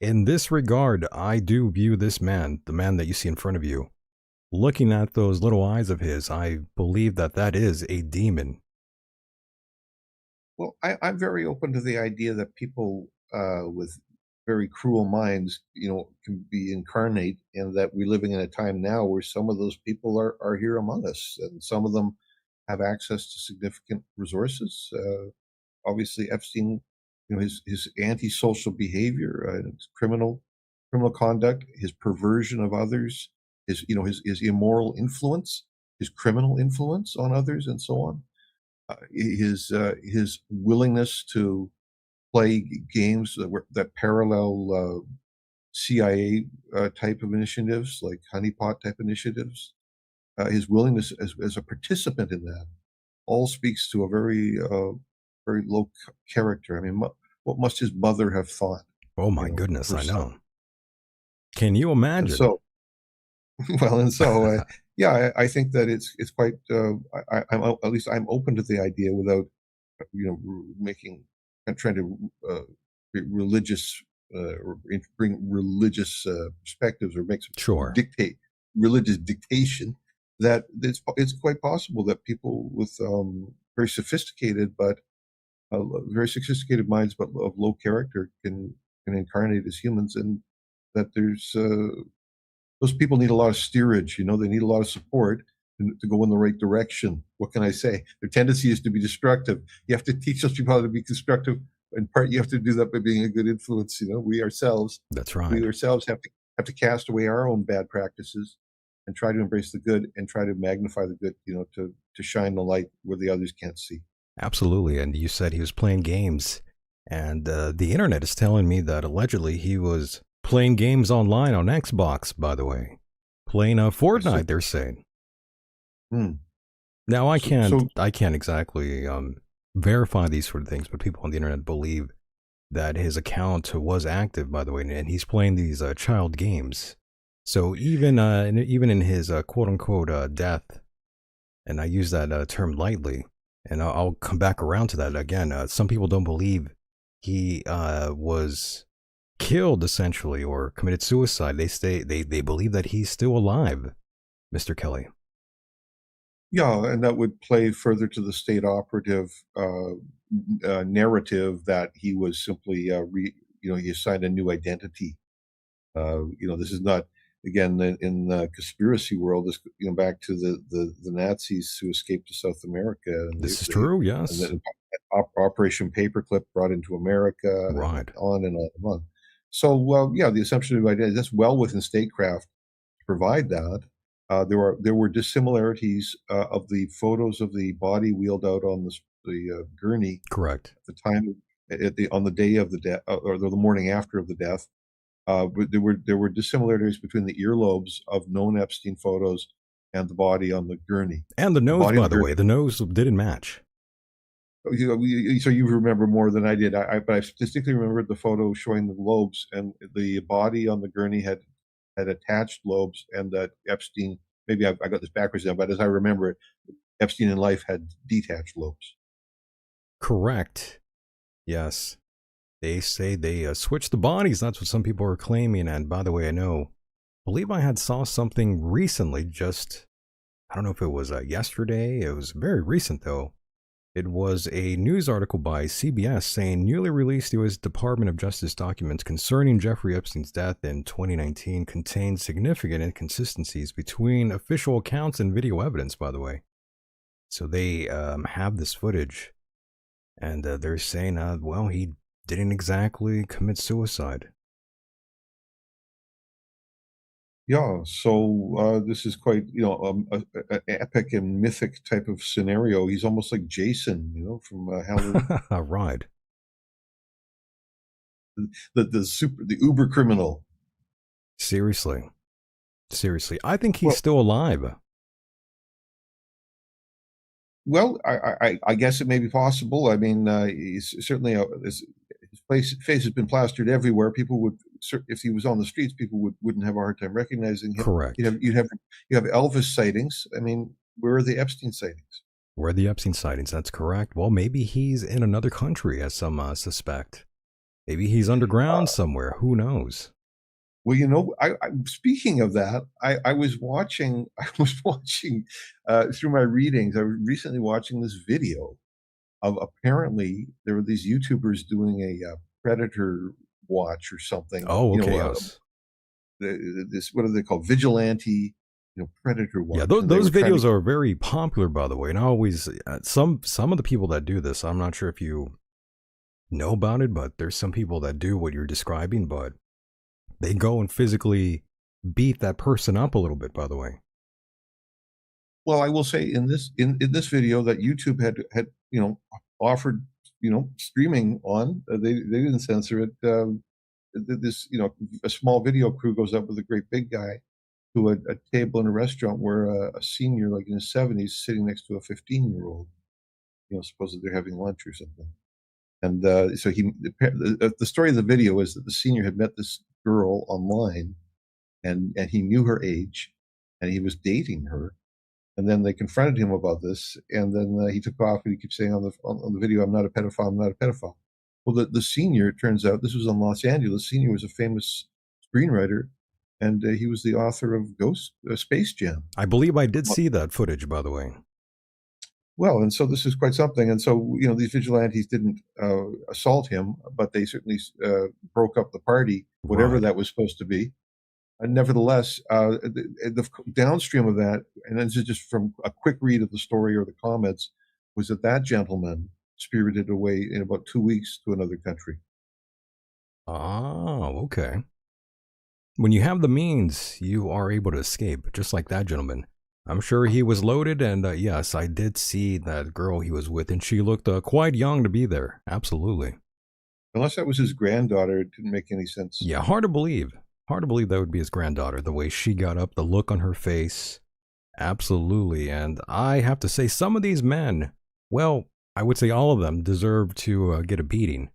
Speaker 2: in this regard, I do view this man, the man that you see in front of you, looking at those little eyes of his. I believe that that is a demon.
Speaker 3: Well, I'm very open to the idea that people with very cruel minds, can be incarnate, and that we're living in a time now where some of those people are here among us, and some of them have access to significant resources. Obviously, Epstein, his antisocial behavior, his criminal conduct, his perversion of others, his immoral influence, his criminal influence on others, and so on. His willingness to play games that parallel CIA type of initiatives, like honeypot type initiatives. His willingness as a participant in that all speaks to a very low character. I mean, what must his mother have thought?
Speaker 2: Oh my
Speaker 3: Of
Speaker 2: goodness,
Speaker 3: her
Speaker 2: I
Speaker 3: son.
Speaker 2: know. Can you
Speaker 3: And
Speaker 2: imagine?
Speaker 3: so, well, and so, yeah, I think that it's quite. At least I'm open to the idea without making and trying to religious or bring religious perspectives, or make some
Speaker 2: Sure.
Speaker 3: dictate religious dictation, that it's quite possible that people with very sophisticated but very sophisticated minds but of low character can incarnate as humans, and that there's those people need a lot of steerage. They need a lot of support to go in the right direction. What can I say? Their tendency is to be destructive. You have to teach those people how to be constructive. In part, you have to do that by being a good influence. We ourselves,
Speaker 2: That's
Speaker 3: we
Speaker 2: right.
Speaker 3: ourselves have to cast away our own bad practices and try to embrace the good and try to magnify the good. To shine the light where the others can't see.
Speaker 2: Absolutely. And you said he was playing games. And the internet is telling me that allegedly he was playing games online on Xbox, by the way. Playing
Speaker 3: I said,
Speaker 2: Fortnite, they're saying.
Speaker 3: hmm.
Speaker 2: Now
Speaker 3: So
Speaker 2: I can't exactly verify these sort of things, but people on the internet believe that his account was active, by the way, and he's playing these child games. So even in his quote unquote death, and I use that term lightly, and I'll come back around to that again. Some people don't believe he was killed essentially or committed suicide. They believe that he's still alive, Mr. Kelly.
Speaker 3: yeah, and that would play further to the state operative narrative that he was simply he assigned a new identity. This is not, again, in the conspiracy world. This, back to the Nazis who escaped to South America, and
Speaker 2: This is true.
Speaker 3: and
Speaker 2: Yes.
Speaker 3: then Operation Paperclip brought into America, and
Speaker 2: Right.
Speaker 3: on and on and on. So, yeah, the assumption of identity, that's well within statecraft to provide that. There were dissimilarities of the photos of the body wheeled out on the gurney
Speaker 2: Correct.
Speaker 3: at the time, on the day of the death, or the morning after of the death. But there were dissimilarities between the earlobes of known Epstein photos and the body on the gurney.
Speaker 2: And the
Speaker 3: The
Speaker 2: nose,
Speaker 3: body on
Speaker 2: by
Speaker 3: the
Speaker 2: the
Speaker 3: gurney.
Speaker 2: way, the nose didn't match.
Speaker 3: So you remember more than I did. But I distinctly remember the photo showing the lobes, and the body on the gurney had attached lobes, and that Epstein. Maybe I got this backwards now, but as I remember it, Epstein in life had detached lobes.
Speaker 2: Correct. Yes. They say they switched the bodies. That's what some people are claiming. And by the way, believe I had saw something recently. I don't know if it was yesterday. It was very recent though. It was a news article by CBS saying newly released U.S. Department of Justice documents concerning Jeffrey Epstein's death in 2019 contain significant inconsistencies between official accounts and video evidence. By the way, so they have this footage, and they're saying, well, he didn't exactly commit suicide.
Speaker 3: Yeah, so this is quite, a epic and mythic type of scenario. He's almost like Jason, from Halloween,
Speaker 2: Right.
Speaker 3: the uber criminal.
Speaker 2: Seriously. Seriously. I think he's
Speaker 3: Well,
Speaker 2: still alive.
Speaker 3: well, I guess it may be possible. I mean, he's certainly his face has been plastered everywhere. People would, if he was on the streets, people wouldn't have a hard time recognizing him.
Speaker 2: Correct.
Speaker 3: You have Elvis sightings. I mean, where are the Epstein sightings?
Speaker 2: Where are the Epstein sightings? That's correct. Well, maybe he's in another country, as some suspect. Maybe he's underground somewhere. Who knows?
Speaker 3: Well, speaking of that, I was watching, through my readings. I was recently watching this video of, apparently there were these YouTubers doing a predator watch or something.
Speaker 2: Oh, okay. Yes.
Speaker 3: This, what are they called? Vigilante, predator watch.
Speaker 2: Yeah, those videos are very popular, by the way. And I always some of the people that do this, I'm not sure if you know about it, but there's some people that do what you're describing, but they go and physically beat that person up a little bit, by the way.
Speaker 3: Well, I will say in this video that YouTube had offered streaming on, they didn't censor it. This a small video crew goes up with a great big guy to a table in a restaurant where a senior, like in his 70s, sitting next to a 15-year-old. Supposedly they're having lunch or something. And so the story of the video is that the senior had met this girl online, and he knew her age, and he was dating her. And then they confronted him about this, and then he took off, and he keeps saying on the video, "I'm not a pedophile. I'm not a pedophile." Well, the senior, it turns out, this was in Los Angeles. The senior was a famous screenwriter, and he was the author of Space Jam.
Speaker 2: I believe I did see that footage, by the way.
Speaker 3: Well, and so this is quite something. And so, these vigilantes didn't assault him, but they certainly broke up the party, whatever that was supposed to be. And nevertheless, the downstream of that, and this is just from a quick read of the story or the comments, was that gentleman spirited away in about 2 weeks to another country.
Speaker 2: Oh, okay. When you have the means, you are able to escape, just like that gentleman. I'm sure he was loaded, and yes, I did see that girl he was with, and she looked quite young to be there. Absolutely.
Speaker 3: Unless that was his granddaughter, it didn't make any sense.
Speaker 2: Yeah, hard to believe. Hard to believe that would be his granddaughter, the way she got up, the look on her face. Absolutely. And I have to say, some of these men, well, I would say all of them deserve to get a beating.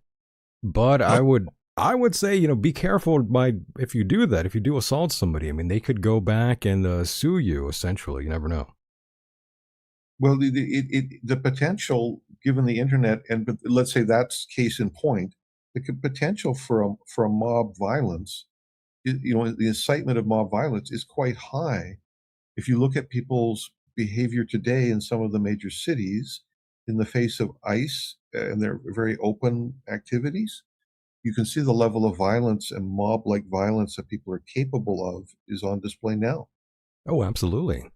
Speaker 2: But I would say, be careful if you do that, if you do assault somebody. I mean, they could go back and sue you, essentially. You never know.
Speaker 3: Well, the potential, given the internet, but let's say that's case in point, the potential for a mob violence, the incitement of mob violence is quite high. If you look at people's behavior today in some of the major cities, in the face of ICE and their very open activities, you can see the level of violence and mob-like violence that people are capable of is on display now.
Speaker 2: Oh, absolutely.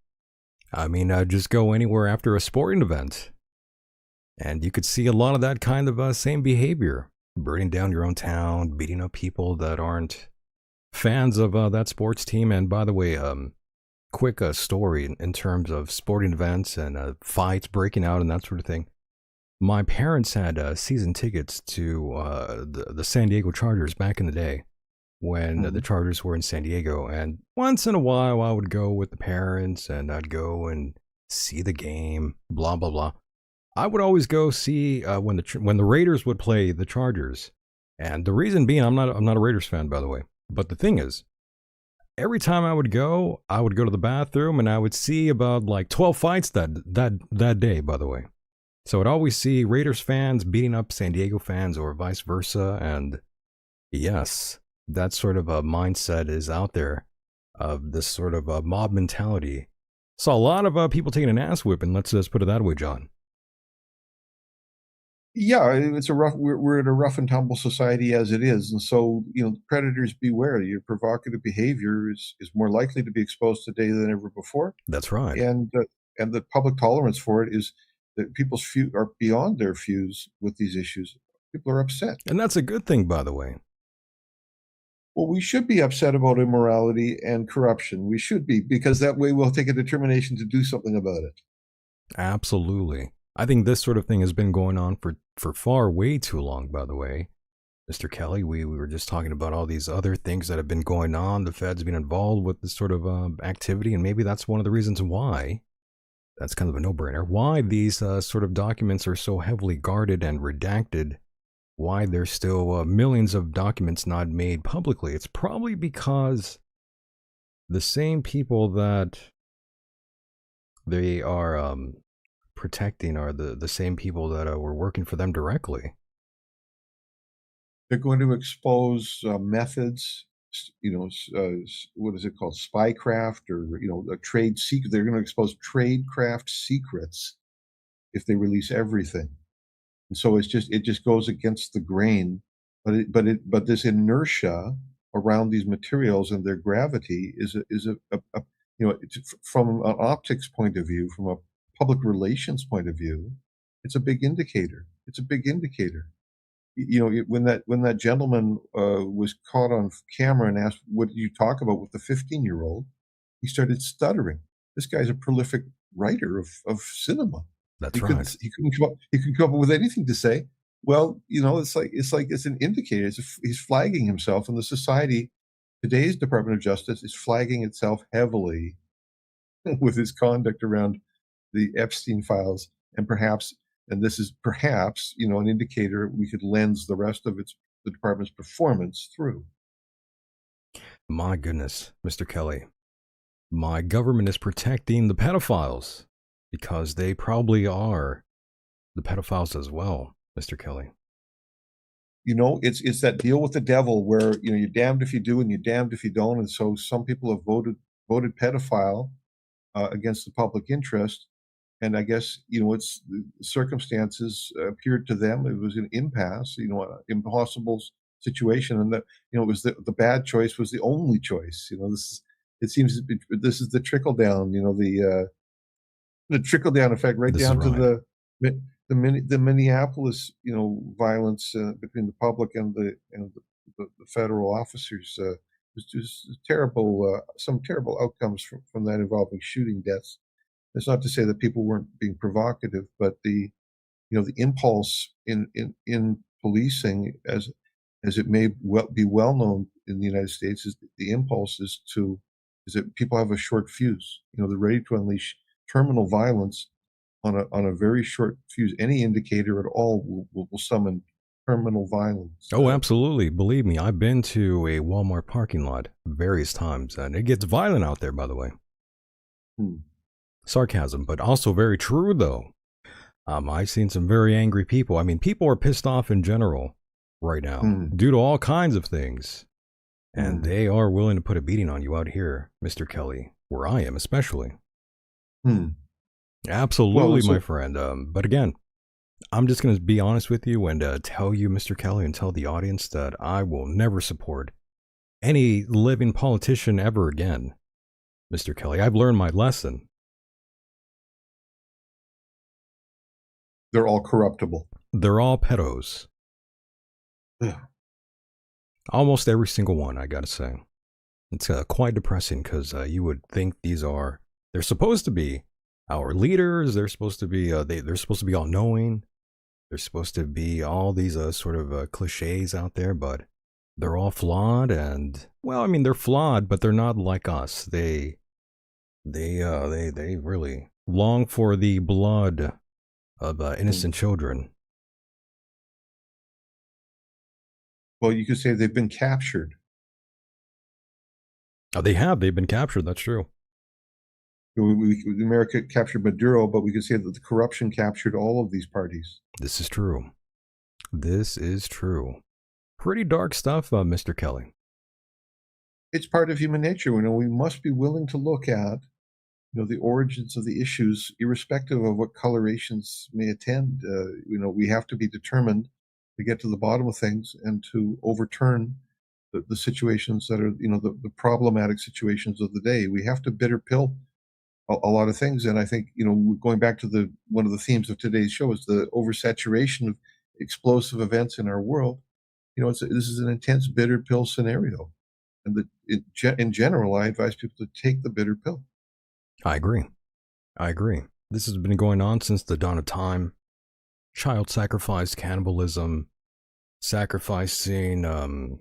Speaker 2: I mean, just go anywhere after a sporting event, and you could see a lot of that kind of same behavior. Burning down your own town, beating up people that aren't fans of that sports team. And by the way, quick story in terms of sporting events and fights breaking out and that sort of thing. My parents had season tickets to the San Diego Chargers back in the day when the Chargers were in San Diego. And once in a while, I would go with the parents and I'd go and see the game, blah, blah, blah. I would always go see when the Raiders would play the Chargers. And the reason being, I'm not a Raiders fan, by the way. But the thing is, every time I would go to the bathroom and I would see about like 12 fights that day, by the way. So I'd always see Raiders fans beating up San Diego fans or vice versa. And yes, that sort of a mindset is out there of this sort of a mob mentality. Saw a lot of people taking an ass whipping, let's just put it that way, John.
Speaker 3: Yeah, it's we're in a rough and tumble society as it is. And so, predators beware. Your provocative behavior is more likely to be exposed today than ever before.
Speaker 2: That's right.
Speaker 3: And the public tolerance for it is that people's are beyond their fuse with these issues. People are upset.
Speaker 2: And that's a good thing, by the way.
Speaker 3: Well, we should be upset about immorality and corruption. We should be, because that way we'll take a determination to do something about it.
Speaker 2: Absolutely. I think this sort of thing has been going on for far way too long, by the way. Mr. Kelly, we were just talking about all these other things that have been going on. The Fed's been involved with this sort of activity, and maybe that's one of the reasons why, that's kind of a no-brainer, why these sort of documents are so heavily guarded and redacted, why there's still millions of documents not made publicly. It's probably because the same people that They are protecting are the same people that were working for them directly.
Speaker 3: They're going to expose methods, what is it called, spycraft, or a trade secret. They're going to expose tradecraft secrets if they release everything. And so it just goes against the grain, but this inertia around these materials and their gravity from an optics point of view, from a public relations point of view, it's a big indicator. It's a big indicator. When that gentleman was caught on camera and asked, "What did you talk about with the 15-year-old?" He started stuttering. This guy's a prolific writer of cinema.
Speaker 2: That's
Speaker 3: He couldn't
Speaker 2: right.
Speaker 3: he couldn't come up with anything to say. Well, it's an indicator. He's flagging himself, and the society, today's Department of Justice, is flagging itself heavily with his conduct around the Epstein files, and this is perhaps, an indicator we could lens the rest of the department's performance through.
Speaker 2: My goodness, Mr. Kelly. My government is protecting the pedophiles because they probably are the pedophiles as well, Mr. Kelly.
Speaker 3: It's that deal with the devil where, you're damned if you do and you're damned if you don't. And so some people have voted pedophile against the public interest. And I guess, it's the circumstances appeared to them. It was an impasse, an impossible situation. And that, it was the bad choice was the only choice. This is the trickle down, the trickle down effect right
Speaker 2: This is
Speaker 3: down to
Speaker 2: right.
Speaker 3: the Minneapolis, violence between the public and the federal officers. Was just terrible, some terrible outcomes from that involving shooting deaths. That's not to say that people weren't being provocative, but the impulse in policing, as it may be well known in the United States, is the impulse is that people have a short fuse. They're ready to unleash terminal violence on a very short fuse. Any indicator at all will summon terminal violence.
Speaker 2: Oh, absolutely. Believe me, I've been to a Walmart parking lot various times, and it gets violent out there, by the way. Sarcasm, but also very true, though. I've seen some very angry people. I mean, people are pissed off in general right now due to all kinds of things. And they are willing to put a beating on you out here, Mr. Kelly, where I am especially. Absolutely, my friend. But again, I'm just going to be honest with you and tell you, Mr. Kelly, and tell the audience that I will never support any living politician ever again, Mr. Kelly. I've learned my lesson.
Speaker 3: They're all corruptible.
Speaker 2: They're all pedos. Almost every single one, I gotta say. It's quite depressing because you would think they're supposed to be our leaders. They're supposed to be they're supposed to be all knowing. They're supposed to be all these sort of cliches out there, but they're all flawed. And well, I mean, they're flawed, but they're not like us. They really long for the blood of innocent children.
Speaker 3: Well, you could say they've been captured.
Speaker 2: Oh, they have. They've been captured. That's true.
Speaker 3: America captured Maduro, but we could say that the corruption captured all of these parties.
Speaker 2: This is true. This is true. Pretty dark stuff, Mr. Kelly.
Speaker 3: It's part of human nature. We must be willing to look at, the origins of the issues, irrespective of what colorations may attend. We have to be determined to get to the bottom of things and to overturn the situations that are, the problematic situations of the day. We have to bitter pill a lot of things. And I think, going back to one of the themes of today's show is the oversaturation of explosive events in our world. This is an intense bitter pill scenario. And in general, I advise people to take the bitter pill.
Speaker 2: I agree. This has been going on since the dawn of time. Child sacrifice, cannibalism, sacrificing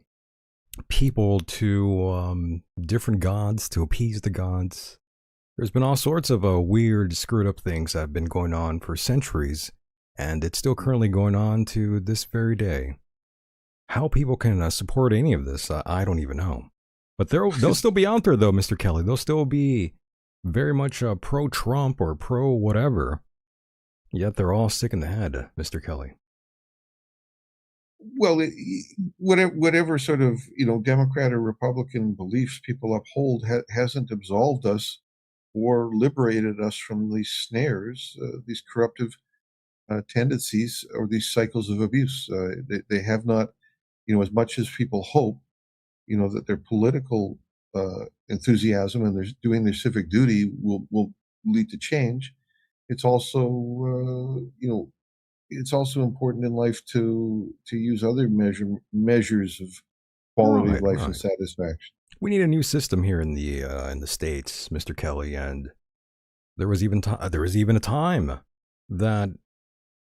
Speaker 2: people to different gods to appease the gods. There's been all sorts of weird, screwed up things that have been going on for centuries, and it's still currently going on to this very day. How people can support any of this, I don't even know. But they'll still be out there, though, Mr. Kelly. They'll still be very much pro-Trump or pro-whatever, yet they're all sick in the head, Mr. Kelly.
Speaker 3: Well, whatever sort of Democrat or Republican beliefs people uphold hasn't absolved us or liberated us from these snares, these corruptive tendencies, or these cycles of abuse. They have not, as much as people hope, that their political enthusiasm and they're doing their civic duty will lead to change. It's also, it's also important in life to use other measures of quality of
Speaker 2: Right,
Speaker 3: life and
Speaker 2: right.
Speaker 3: satisfaction.
Speaker 2: We need a new system here in the states, Mr. Kelly, and there was even a time that a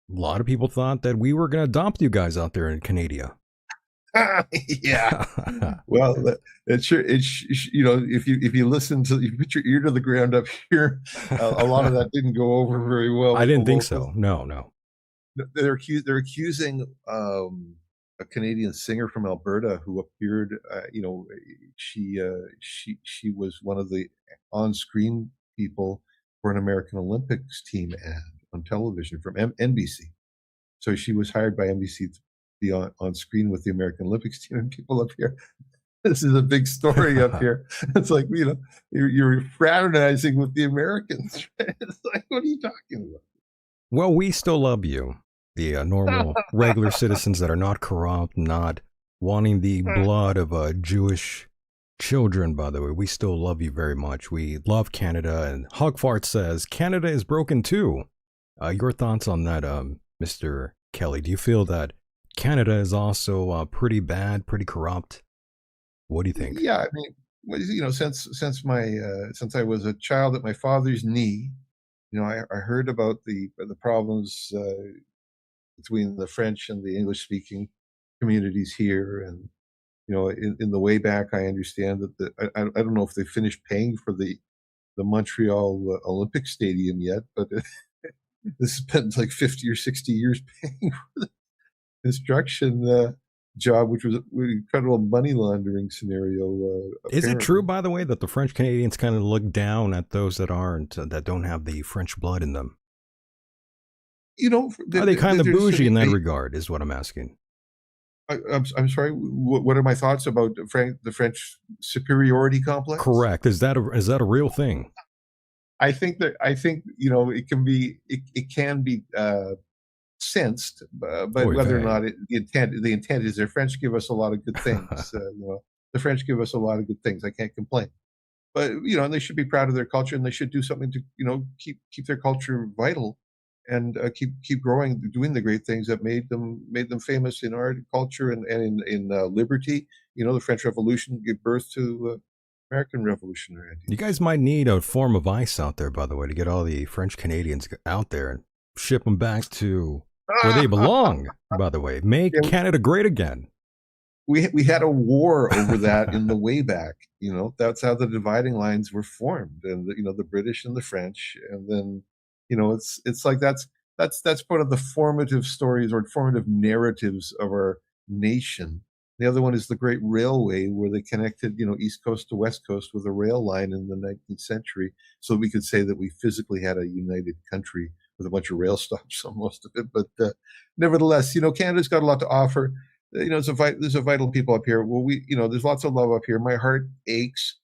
Speaker 2: lot of people thought that we were going to adopt you guys out there in Canada.
Speaker 3: Yeah. Well, it's sure it's if you listen to you put your ear to the ground up here, a lot of that didn't go over very well.
Speaker 2: I
Speaker 3: With
Speaker 2: didn't
Speaker 3: the
Speaker 2: think
Speaker 3: locals.
Speaker 2: so. No, no.
Speaker 3: They're accusing a Canadian singer from Alberta who appeared. She was one of the on-screen people for an American Olympics team ad on television from NBC. So she was hired by NBC to be on screen with the American Olympics team, and people up here. This is a big story up here. It's like you're fraternizing with the Americans. It's like, what are you talking about?
Speaker 2: Well, we still love you, the normal, regular citizens that are not corrupt, not wanting the blood of Jewish children, by the way. We still love you very much. We love Canada, and Hogfart says Canada is broken too. Your thoughts on that, Mr. Kelly? Do you feel that Canada is also pretty bad, pretty corrupt? What do you think?
Speaker 3: Yeah, I mean, since I was a child at my father's knee, I heard about the problems between the French and the English-speaking communities here, and in the way back, I understand that I don't know if they finished paying for the Montreal Olympic Stadium yet, but this has been like 50 or 60 years paying for the construction job, which was an incredible money laundering scenario.
Speaker 2: Is it true,
Speaker 3: Apparently,
Speaker 2: by the way, that the French Canadians kind of look down at those that aren't, that don't have the French blood in them? Are they kind of bougie in that regard, is what I'm asking.
Speaker 3: I'm sorry. What are my thoughts about the French superiority complex?
Speaker 2: Correct. Is that a real thing?
Speaker 3: I think it can be sensed, but
Speaker 2: Oy
Speaker 3: whether or
Speaker 2: vey.
Speaker 3: not the intent is there. French give us a lot of good things. The French give us a lot of good things. I can't complain. But and they should be proud of their culture, and they should do something to keep their culture vital, and keep growing, doing the great things that made them famous in art, culture, and in liberty. The French Revolution gave birth to American revolutionary
Speaker 2: You
Speaker 3: ideas.
Speaker 2: guys might need a form of ice out there, by the way, to get all the French Canadians out there and ship them back to where they belong, by the way. Make
Speaker 3: Yeah,
Speaker 2: Canada great again.
Speaker 3: we had a war over that in the way back. That's how the dividing lines were formed, and the British and the French, and then it's like that's part of the formative stories or formative narratives of our nation. The other one is the Great Railway, where they connected East Coast to West Coast with a rail line in the 19th century, so we could say that we physically had a united country with a bunch of rail stops on most of it. But nevertheless, Canada's got a lot to offer. There's a vital people up here. Well, there's lots of love up here. My heart aches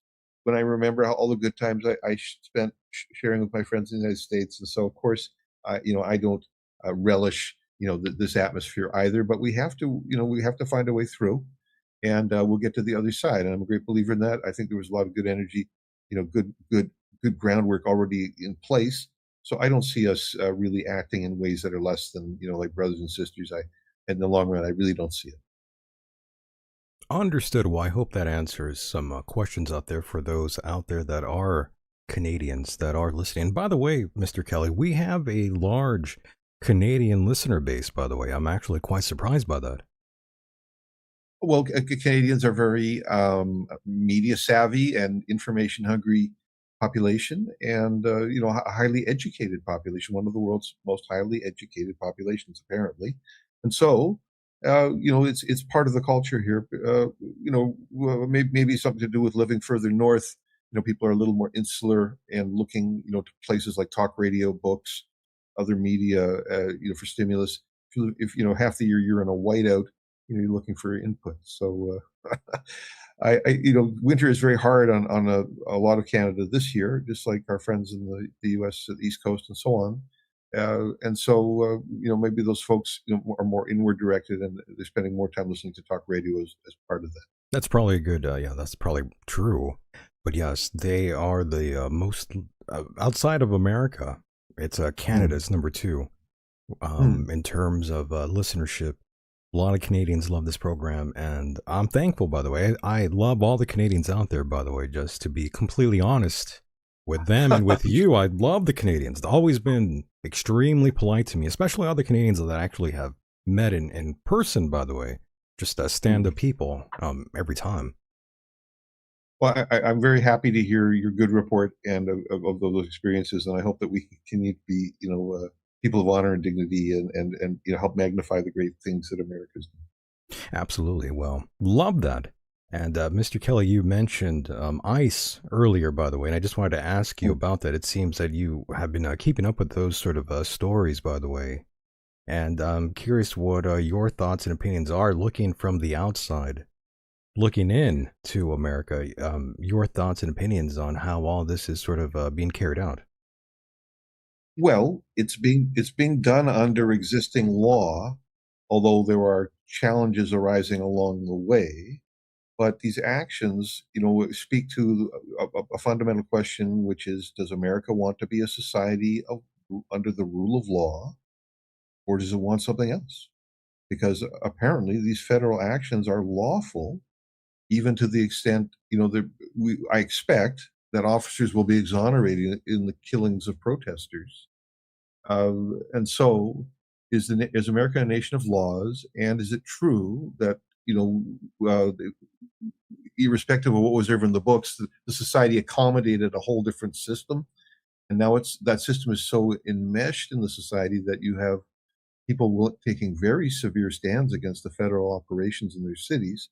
Speaker 3: when I remember all the good times I spent sharing with my friends in the United States. And so, of course, I don't relish, this atmosphere either. But we have to find a way through, and we'll get to the other side. And I'm a great believer in that. I think there was a lot of good energy, good groundwork already in place. So I don't see us really acting in ways that are less than like brothers and sisters. In the long run, I really don't see it.
Speaker 2: Understood. Well, I hope that answers some questions out there for those out there that are Canadians that are listening. And by the way, Mr. Kelly, we have a large Canadian listener base, by the way. I'm actually quite surprised by that.
Speaker 3: Well, Canadians are very media savvy and information hungry population, and a highly educated population, one of the world's most highly educated populations, apparently. And so, it's part of the culture here. Maybe something to do with living further north. people are a little more insular and looking, to places like talk radio, books, other media, for stimulus. If half the year you're in a whiteout, you're looking for input. So winter is very hard on a lot of Canada this year, just like our friends in the U.S. East Coast and so on. And so, maybe those folks are more inward directed, and they're spending more time listening to talk radio as part of that.
Speaker 2: That's probably a good, yeah, that's probably true. But yes, they are the most, outside of America, it's
Speaker 3: Mm.
Speaker 2: Canada's number two
Speaker 3: Mm.
Speaker 2: in terms of listenership. A lot of Canadians love this program, and I'm thankful, by the way. I love all the Canadians out there, by the way, just to be completely honest with them and with you. I love the Canadians. They've always been extremely polite to me, especially all the Canadians that I actually have met in person, by the way. Just stand up
Speaker 3: Mm.
Speaker 2: people every time.
Speaker 3: Well, I'm very happy to hear your good report and of those experiences, and I hope that we continue to be, people of honor and dignity, and help magnify the great things that America's doing.
Speaker 2: Absolutely. Well, love that. And Mr. Kelly, you mentioned ICE earlier, by the way, and I just wanted to ask you
Speaker 3: Mm.
Speaker 2: about that. It seems that you have been keeping up with those sort of stories, by the way. And I'm curious what your thoughts and opinions are looking from the outside, looking in to America. Your thoughts and opinions on how all this is sort of being carried out.
Speaker 3: Well, it's being done under existing law, although there are challenges arising along the way. But these actions, speak to a fundamental question, which is: does America want to be a society under the rule of law, or does it want something else? Because apparently these federal actions are lawful, even to the extent, I expect that officers will be exonerated in the killings of protesters. And so, is America a nation of laws? And is it true that, irrespective of what was ever in the books, the society accommodated a whole different system, and now it's that system is so enmeshed in the society that you have people taking very severe stands against the federal operations in their cities.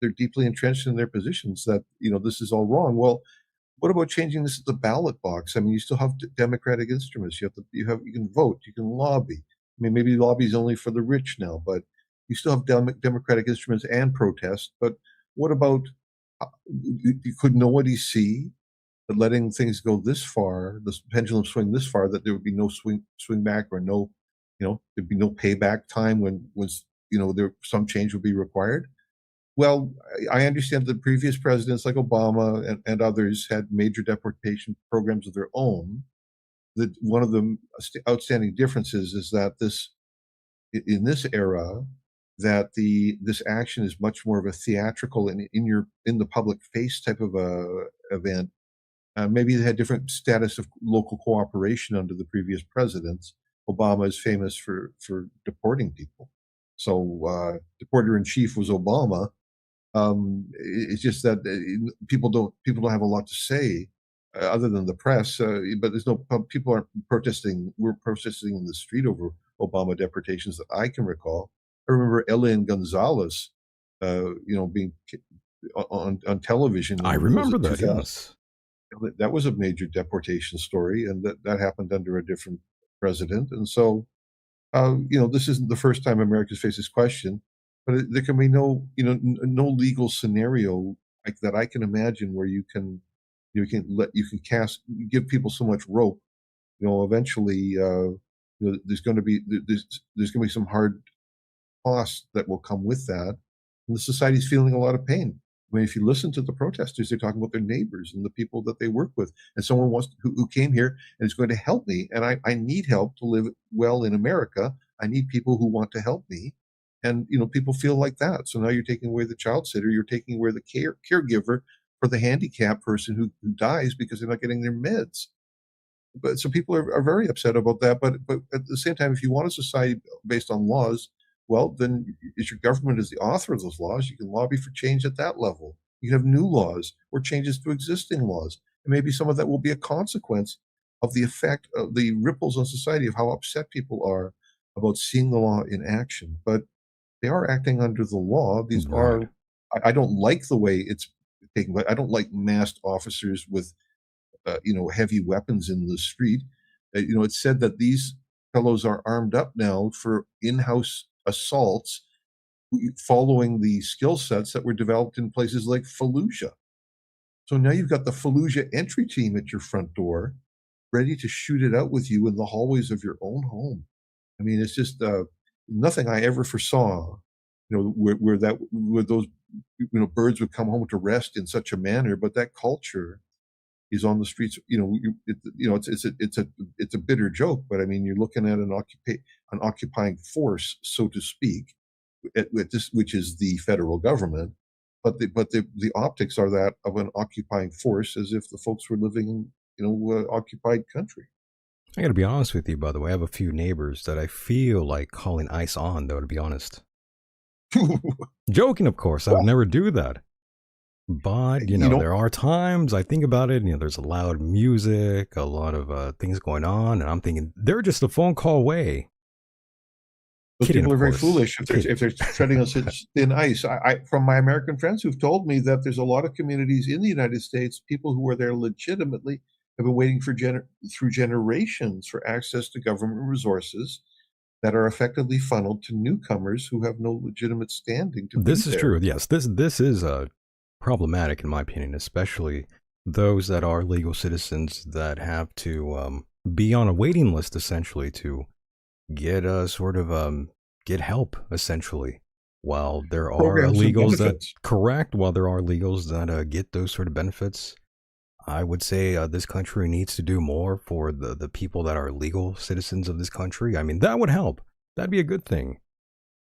Speaker 3: They're deeply entrenched in their positions that this is all wrong. Well, what about changing this at the ballot box? I mean, you still have democratic instruments. You can vote, you can lobby. I mean, maybe lobby is only for the rich now, but you still have democratic instruments and protest. But what about, could nobody see that letting things go this far, this pendulum swing this far, that there would be no swing back, or no, there'd be no payback time when there some change would be required? Well, I understand that previous presidents like Obama and others had major deportation programs of their own. That one of the outstanding differences is that in this era, that this action is much more of a theatrical and in the public face type of a event. Maybe they had different status of local cooperation under the previous presidents. Obama is famous for deporting people, so deporter in chief was Obama. It's just that people don't have a lot to say, other than the press. But there's no people aren't protesting. We're protesting in the street over Obama deportations that I can recall. I remember Elian Gonzalez, being on television
Speaker 2: I
Speaker 3: in, was
Speaker 2: remember
Speaker 3: it
Speaker 2: that,
Speaker 3: 2000?
Speaker 2: yes.
Speaker 3: That was a major deportation story, and that happened under a different president. And so, this isn't the first time America's faced this question, but there can be no legal scenario like that I can imagine where you can give people so much rope. Eventually, there's going to be some hard costs that will come with that, and the society's feeling a lot of pain. I mean, if you listen to the protesters, they're talking about their neighbors and the people that they work with, and someone who came here and is going to help me, and I need help to live well in America. I need people who want to help me, and people feel like that. So now you're taking away the child sitter, you're taking away the caregiver for the handicapped person who dies because they're not getting their meds. But so people are very upset about that. But at the same time, if you want a society based on laws, well, then is your government is the author of those laws. You can lobby for change at that level. You can have new laws or changes to existing laws, and maybe some of that will be a consequence of the effect of the ripples on society of how upset people are about seeing the law in action. But they are acting under the law. These
Speaker 2: Right.
Speaker 3: are. I don't like the way it's taking place. I don't like masked officers with heavy weapons in the street. It's said that these fellows are armed up now for in-house assaults, following the skill sets that were developed in places like Fallujah. So now you've got the Fallujah entry team at your front door, ready to shoot it out with you in the hallways of your own home. I mean, it's just nothing I ever foresaw. Where those birds would come home to rest in such a manner, but that culture is on the streets. It's a bitter joke, but I mean, you're looking at an occupying force, so to speak, at this, which is the federal government. But the optics are that of an occupying force, as if the folks were living in occupied country.
Speaker 2: I gotta be honest with you, by the way. I have a few neighbors that I feel like calling ICE on, though, to be honest. Joking, of course. I would never do that. But, there are times I think about it, there's a loud music, a lot of things going on, and I'm thinking, they're just a phone call away.
Speaker 3: Those people are very foolish if they're treading us thin ice. I from my American friends who've told me that there's a lot of communities in the United States, people who are there legitimately have been waiting for through generations for access to government resources that are effectively funneled to newcomers who have no legitimate standing to
Speaker 2: This
Speaker 3: be
Speaker 2: is
Speaker 3: there.
Speaker 2: true. Yes, this is problematic in my opinion, especially those that are legal citizens that have to be on a waiting list essentially to get get help essentially. While there are
Speaker 3: Programs and
Speaker 2: illegals that
Speaker 3: benefits.
Speaker 2: correct, while there are illegals that get those sort of benefits, I would say this country needs to do more for the people that are legal citizens of this country. I mean, that would help. That'd be a good thing.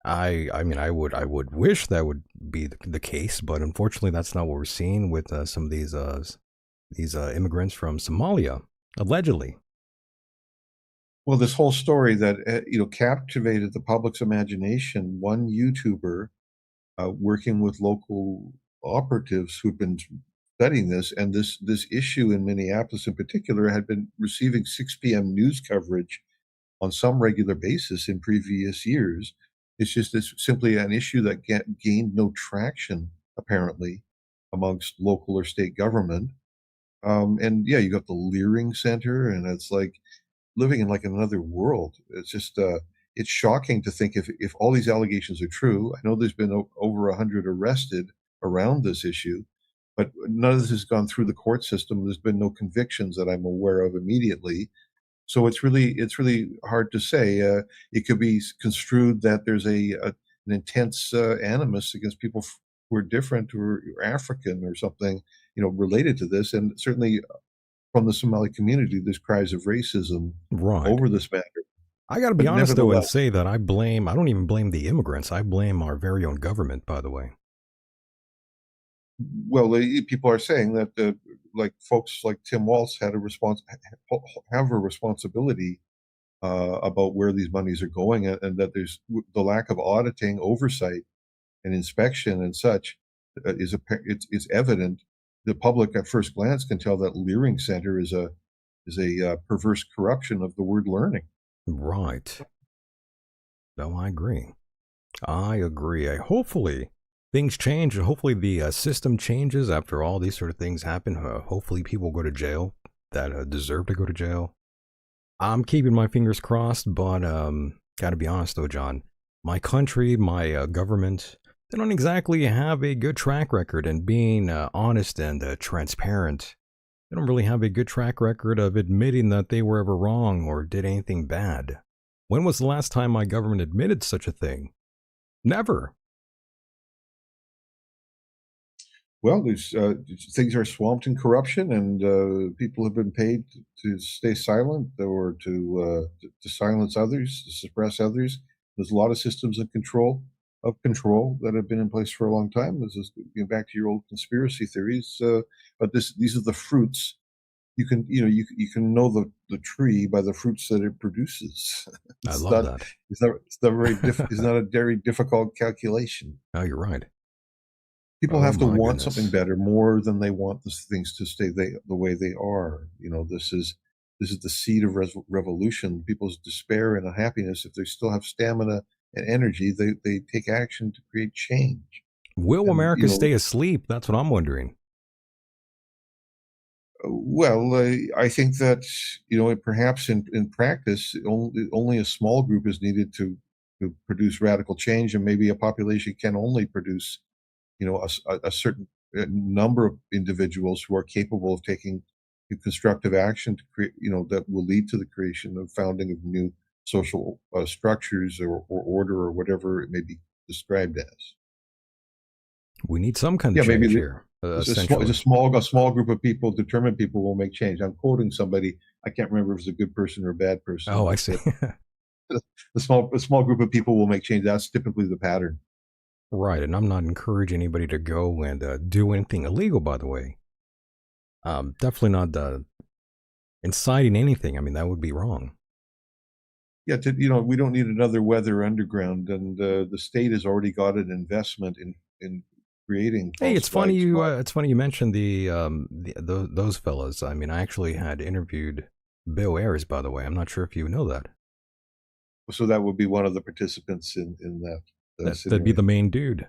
Speaker 2: I mean, I would wish that would be the case, but unfortunately, that's not what we're seeing with some of these immigrants from Somalia, allegedly.
Speaker 3: Well, this whole story that captivated the public's imagination. One YouTuber working with local operatives who'd been studying this, and this issue in Minneapolis in particular had been receiving 6 p.m. news coverage on some regular basis in previous years. It's simply an issue that gained no traction apparently amongst local or state government. And yeah, you got the Leering Center, and it's like living in like another world. It's just it's shocking to think if all these allegations are true. I know there's been over 100 arrested around this issue, but none of this has gone through the court system. There's been no convictions that I'm aware of immediately. So it's really hard to say. It could be construed that there's an intense animus against people who are different, who are African or something, related to this. And certainly from the Somali community, there's cries of racism
Speaker 2: Right.
Speaker 3: over this matter.
Speaker 2: I got to be
Speaker 3: But
Speaker 2: honest though and
Speaker 3: nevertheless,
Speaker 2: say that I don't even blame the immigrants. I blame our very own government, by the way.
Speaker 3: well, people are saying that like folks like Tim Walz have a responsibility about where these monies are going, and that there's the lack of auditing, oversight, and inspection and such it's evident. The public at first glance can tell that Leering Center is a perverse corruption of the word learning.
Speaker 2: Right. No, I agree. I agree. Hopefully things change and hopefully the system changes after all these sort of things happen. Hopefully people go to jail that deserve to go to jail. I'm keeping my fingers crossed, but gotta be honest though, John. My country, my government, they don't exactly have a good track record in being honest and transparent. They don't really have a good track record of admitting that they were ever wrong or did anything bad. When was the last time my government admitted such a thing? Never.
Speaker 3: Well, there's things are swamped in corruption, and people have been paid to stay silent or to silence others, to suppress others. There's a lot of systems of control that have been in place for a long time. This is back to your old conspiracy theories, but these are the fruits. You can know the tree by the fruits that it produces.
Speaker 2: I
Speaker 3: it's
Speaker 2: love
Speaker 3: not
Speaker 2: that.
Speaker 3: it's not a very difficult calculation.
Speaker 2: Oh, you're right.
Speaker 3: People
Speaker 2: Oh
Speaker 3: have to
Speaker 2: my
Speaker 3: want something
Speaker 2: goodness.
Speaker 3: better more than they want things to stay the way they are. This is the seed of revolution. People's despair and unhappiness, if they still have stamina and energy, they take action to create change.
Speaker 2: Will
Speaker 3: And
Speaker 2: America stay asleep? That's what I'm wondering.
Speaker 3: Well, I think that perhaps in practice, only a small group is needed to produce radical change, and maybe a population can only produce a certain number of individuals who are capable of taking constructive action to create that will lead to the creation of founding of new social structures or order or whatever it may be described as.
Speaker 2: We need some kind of
Speaker 3: Yeah, maybe
Speaker 2: change here,
Speaker 3: it's
Speaker 2: essentially.
Speaker 3: a small group of people, determined people will make change. I'm quoting somebody. I can't remember if it's a good person or a bad person,
Speaker 2: Oh, I
Speaker 3: but
Speaker 2: see.
Speaker 3: a small group of people will make change. That's typically the pattern.
Speaker 2: Right, and I'm not encouraging anybody to go and do anything illegal, by the way. Definitely not inciting anything. I mean, that would be wrong.
Speaker 3: Yeah, we don't need another weather underground, and the state has already got an investment in creating
Speaker 2: Hey,
Speaker 3: false flags.
Speaker 2: it's funny you mentioned those fellas. I mean, I actually had interviewed Bill Ayers, by the way. I'm not sure if you know that.
Speaker 3: So that would be one of the participants in that
Speaker 2: That'd be the
Speaker 3: simulation.
Speaker 2: main dude.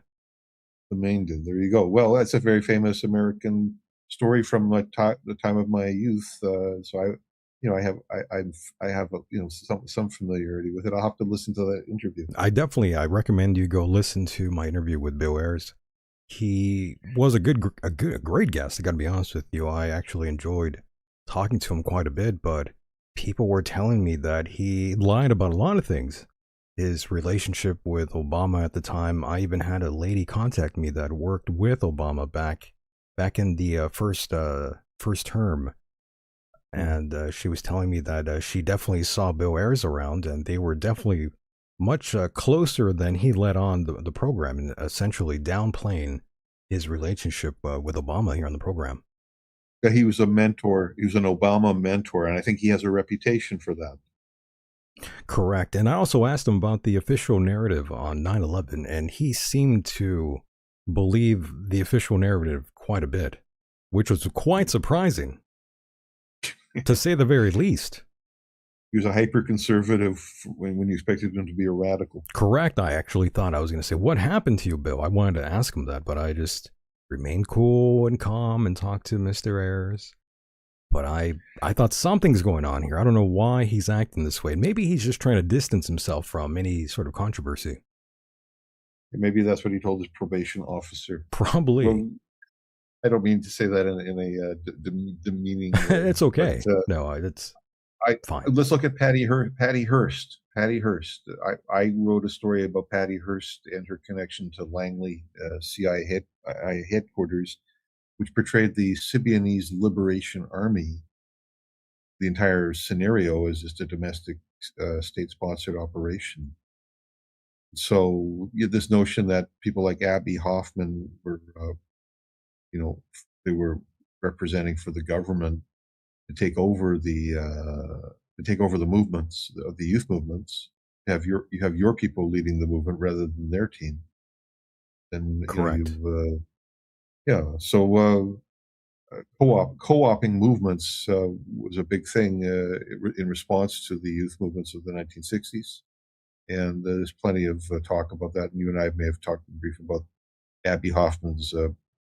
Speaker 3: The main dude. There you go. Well, that's a very famous American story from the time of my youth. So I have some familiarity with it. I'll have to listen to that interview.
Speaker 2: I recommend you go listen to my interview with Bill Ayers. He was a great guest. I got to be honest with you. I actually enjoyed talking to him quite a bit, but people were telling me that he lied about a lot of things. His relationship with Obama at the time. I even had a lady contact me that worked with Obama back in the first term, and she was telling me that she definitely saw Bill Ayers around, and they were definitely much closer than he let on the program, and essentially downplaying his relationship with Obama here on the program.
Speaker 3: Yeah, he was a mentor. He was an Obama mentor, and I think he has a reputation for that.
Speaker 2: Correct. And I also asked him about the official narrative on 9/11, and he seemed to believe the official narrative quite a bit, which was quite surprising, to say the very least.
Speaker 3: He was a hyper conservative when you expected him to be a radical.
Speaker 2: Correct. I actually thought I was going to say, "What happened to you, Bill?" I wanted to ask him that, but I just remained cool and calm and talked to Mr. Ayers. But I thought something's going on here. I don't know why he's acting this way. Maybe he's just trying to distance himself from any sort of controversy.
Speaker 3: And maybe that's what he told his probation officer.
Speaker 2: Probably.
Speaker 3: Well, I don't mean to say that in a demeaning way.
Speaker 2: It's okay.
Speaker 3: But,
Speaker 2: No, it's fine.
Speaker 3: let's look at Patty Hearst. Patty Hearst. I wrote a story about Patty Hearst and her connection to Langley CIA headquarters, which portrayed the Symbionese Liberation Army. The entire scenario is just a domestic state-sponsored operation. So this notion that people like Abby Hoffman were, they were representing for the government to take over the movements, the youth movements. You have your people leading the movement rather than their team. And
Speaker 2: Correct.
Speaker 3: yeah. So co-oping movements was a big thing in response to the youth movements of the 1960s. And there's plenty of talk about that. And you and I may have talked briefly about Abby Hoffman's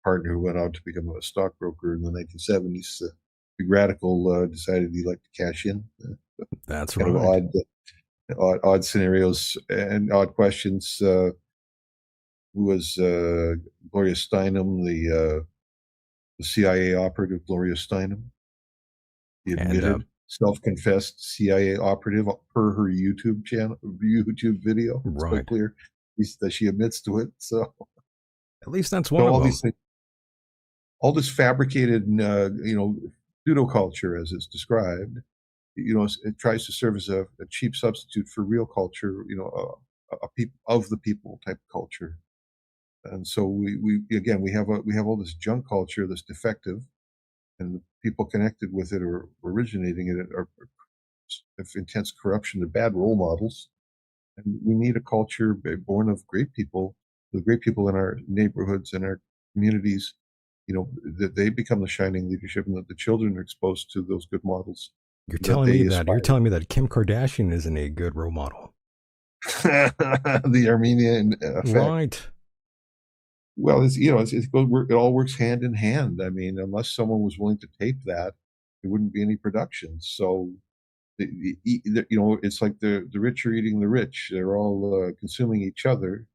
Speaker 3: partner who went on to become a stockbroker in the 1970s. Big radical decided he'd like to cash in.
Speaker 2: That's
Speaker 3: Kind
Speaker 2: right.
Speaker 3: of odd scenarios and odd questions. Who was Gloria Steinem, the CIA operative Gloria Steinem? The admitted, self-confessed CIA operative per her YouTube video. It's
Speaker 2: Right.
Speaker 3: quite clear that she admits to it. So
Speaker 2: At least that's one of
Speaker 3: all
Speaker 2: them.
Speaker 3: these things, all this fabricated, pseudo culture, as it's described, it tries to serve as a cheap substitute for real culture. A people of the people type culture. And so we have all this junk culture that's defective, and the people connected with it or originating it are of intense corruption. They're bad role models, and we need a culture born of great people, the great people in our neighborhoods and our communities. That they become the shining leadership, and that the children are exposed to those good models.
Speaker 2: You're
Speaker 3: That
Speaker 2: telling
Speaker 3: they
Speaker 2: me that
Speaker 3: aspire.
Speaker 2: you're telling me that Kim Kardashian isn't a good role model.
Speaker 3: The Armenian effect.
Speaker 2: Right.
Speaker 3: Well, it all works hand in hand. I mean, unless someone was willing to tape that, there wouldn't be any production. So it's like the rich are eating the rich. They're all consuming each other,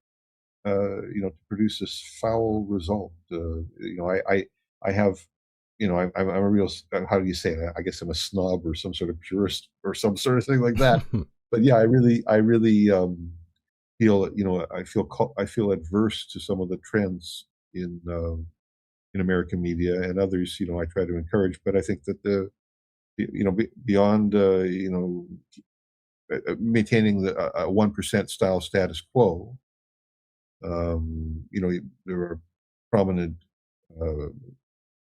Speaker 3: to produce this foul result. I have, I'm a real, how do you say it? I guess I'm a snob or some sort of purist or some sort of thing like that. But yeah, I really feel, I feel adverse to some of the trends in American media and others. I try to encourage, but I think that beyond, maintaining the 1% style status quo. There are prominent uh,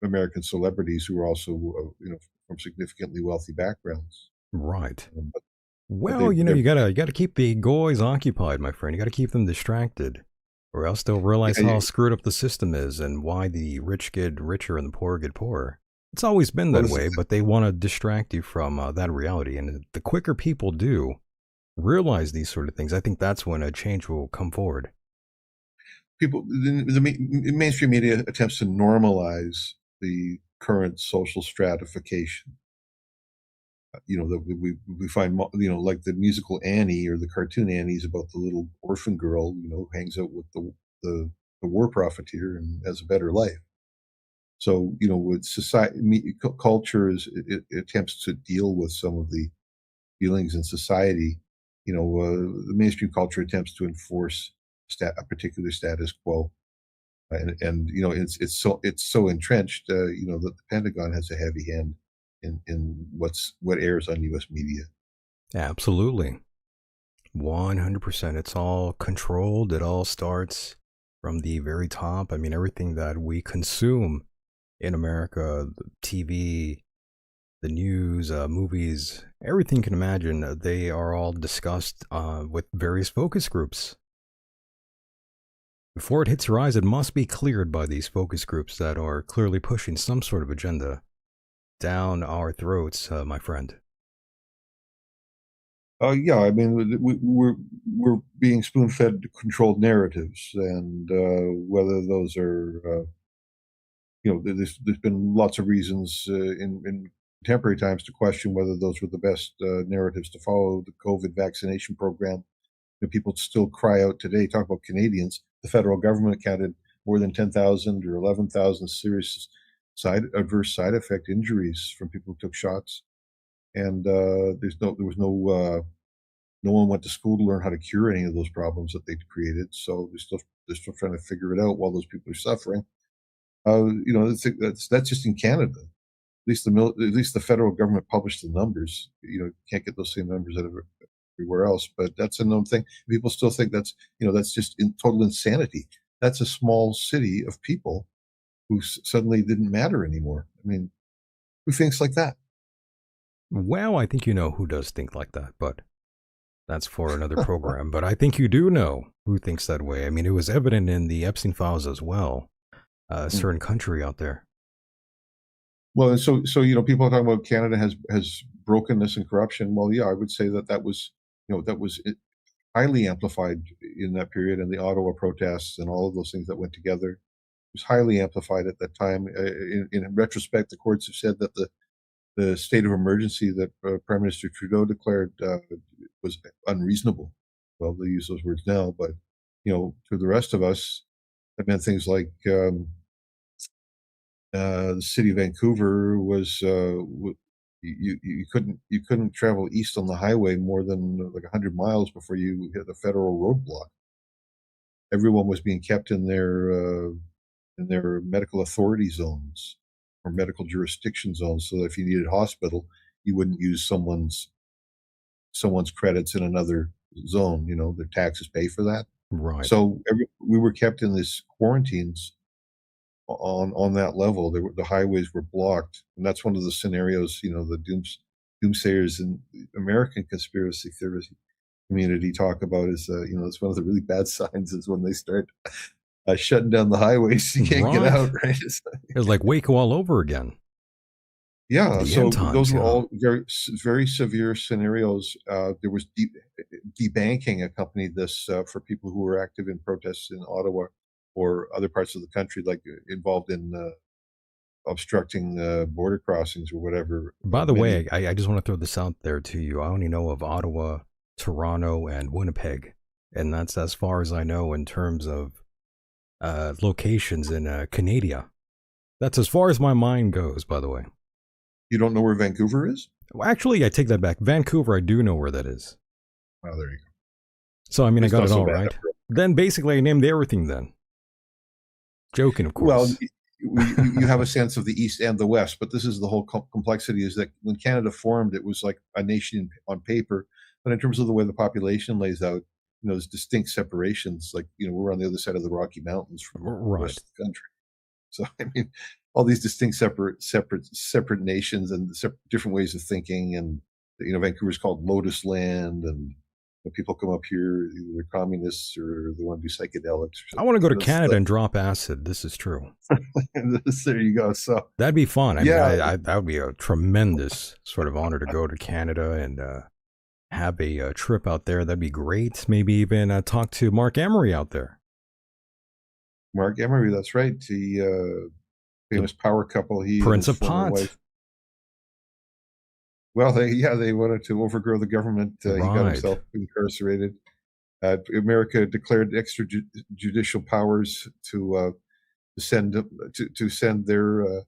Speaker 3: American celebrities who are also, from significantly wealthy backgrounds.
Speaker 2: Right.
Speaker 3: But they,
Speaker 2: Well,
Speaker 3: they're,
Speaker 2: you gotta keep the guys occupied, my friend. You gotta keep them distracted, or else they'll realize
Speaker 3: yeah,
Speaker 2: how screwed up the system is and why the rich get richer and the poor get poorer. It's always been
Speaker 3: well,
Speaker 2: that
Speaker 3: this
Speaker 2: way,
Speaker 3: is,
Speaker 2: but they want to distract you from that reality. And the quicker people do realize these sort of things, I think that's when a change will come forward.
Speaker 3: the mainstream media attempts to normalize the current social stratification. That we find, like the musical Annie or the cartoon Annie's about the little orphan girl, who hangs out with the, the war profiteer and has a better life. So, with society, culture it attempts to deal with some of the feelings in society. The mainstream culture attempts to enforce a particular status quo, and it's so entrenched. That the Pentagon has a heavy hand in what airs on U.S. media.
Speaker 2: Absolutely. 100%. It's all controlled. It all starts from the very top. I mean, everything that we consume in America, the TV, the news, movies, everything you can imagine, they are all discussed with various focus groups. Before it hits your eyes, it must be cleared by these focus groups that are clearly pushing some sort of agenda down our throats, my friend.
Speaker 3: Yeah, I mean, we're being spoon-fed controlled narratives, and whether those are, there's been lots of reasons in contemporary times to question whether those were the best narratives to follow. The COVID vaccination program, people still cry out today. Talk about Canadians. The federal government counted more than 10,000 or 11,000 serious adverse side effect injuries from people who took shots, and there was no one went to school to learn how to cure any of those problems that they created. So they're still trying to figure it out while those people are suffering. That's just in Canada. At least the federal government published the numbers. You can't get those same numbers out of everywhere else, but that's a known thing. People still think that's just in total insanity. That's a small city of people who suddenly didn't matter anymore. I mean, who thinks like that?
Speaker 2: Well, I think you know who does think like that, but that's for another program. But I think you do know who thinks that way. I mean, it was evident in the Epstein files as well. A
Speaker 3: Mm.
Speaker 2: certain country out there.
Speaker 3: Well, and so people are talking about Canada has brokenness and corruption. Well, yeah, I would say that was highly amplified in that period, and the Ottawa protests and all of those things that went together. It was highly amplified at that time. In retrospect, the courts have said that the state of emergency that Prime Minister Trudeau declared was unreasonable. Well, they use those words now, but to the rest of us, that meant things like the city of Vancouver was you couldn't travel east on the highway more than like 100 miles before you hit a federal roadblock. Everyone was being kept in their medical authority zones or medical jurisdiction zones, so that if you needed hospital, you wouldn't use someone's credits in another zone. Their taxes pay for that.
Speaker 2: Right.
Speaker 3: So we were kept in these quarantines on that level. The highways were blocked, and that's one of the scenarios. The doomsayers and American conspiracy theories community talk about is it's one of the really bad signs is when they start shutting down the highways. You can't get
Speaker 2: Right.
Speaker 3: out, right?
Speaker 2: It was like Waco all over again.
Speaker 3: Yeah,
Speaker 2: The end
Speaker 3: so those
Speaker 2: times,
Speaker 3: were
Speaker 2: yeah.
Speaker 3: all very severe scenarios. There was debanking accompanied this for people who were active in protests in Ottawa. or other parts of the country, like involved in obstructing border crossings or whatever.
Speaker 2: By the
Speaker 3: Many
Speaker 2: way, I just want to throw this out there to you. I only know of Ottawa, Toronto, and Winnipeg, and that's as far as I know in terms of locations in Canada. That's as far as my mind goes, by the way.
Speaker 3: You don't know where Vancouver is?
Speaker 2: Well, actually, I take that back. Vancouver, I do know where that is.
Speaker 3: Oh, there you go.
Speaker 2: So, I mean, I
Speaker 3: It's
Speaker 2: got
Speaker 3: not
Speaker 2: it
Speaker 3: so
Speaker 2: all
Speaker 3: bad
Speaker 2: right.
Speaker 3: after all.
Speaker 2: Then basically, I named everything then. Joking, of
Speaker 3: Well,
Speaker 2: course.
Speaker 3: you have a sense of the East and the West, but this is the whole complexity, is that when Canada formed, it was like a nation on paper, but in terms of the way the population lays out, there's distinct separations. Like, we're on the other side of the Rocky Mountains from the
Speaker 2: Right.
Speaker 3: rest of the country. So, I mean, all these distinct separate nations and different ways of thinking. And, Vancouver's called Lotus Land, and people come up here, either they're communists or they want to do psychedelics.
Speaker 2: I want to go to
Speaker 3: That's
Speaker 2: Canada and drop acid. This is true.
Speaker 3: there you go. So
Speaker 2: That'd be fun. I
Speaker 3: yeah,
Speaker 2: mean, that would be a tremendous sort of honor to go to Canada and have a trip out there. That'd be great. Maybe even talk to Mark Emery out there.
Speaker 3: Mark Emery, that's right. The famous power couple. He and
Speaker 2: Prince
Speaker 3: his
Speaker 2: of
Speaker 3: former
Speaker 2: Pot.
Speaker 3: wife. Well, they wanted to overgrow the government. He got
Speaker 2: Right.
Speaker 3: himself incarcerated. America declared extrajudicial powers to send their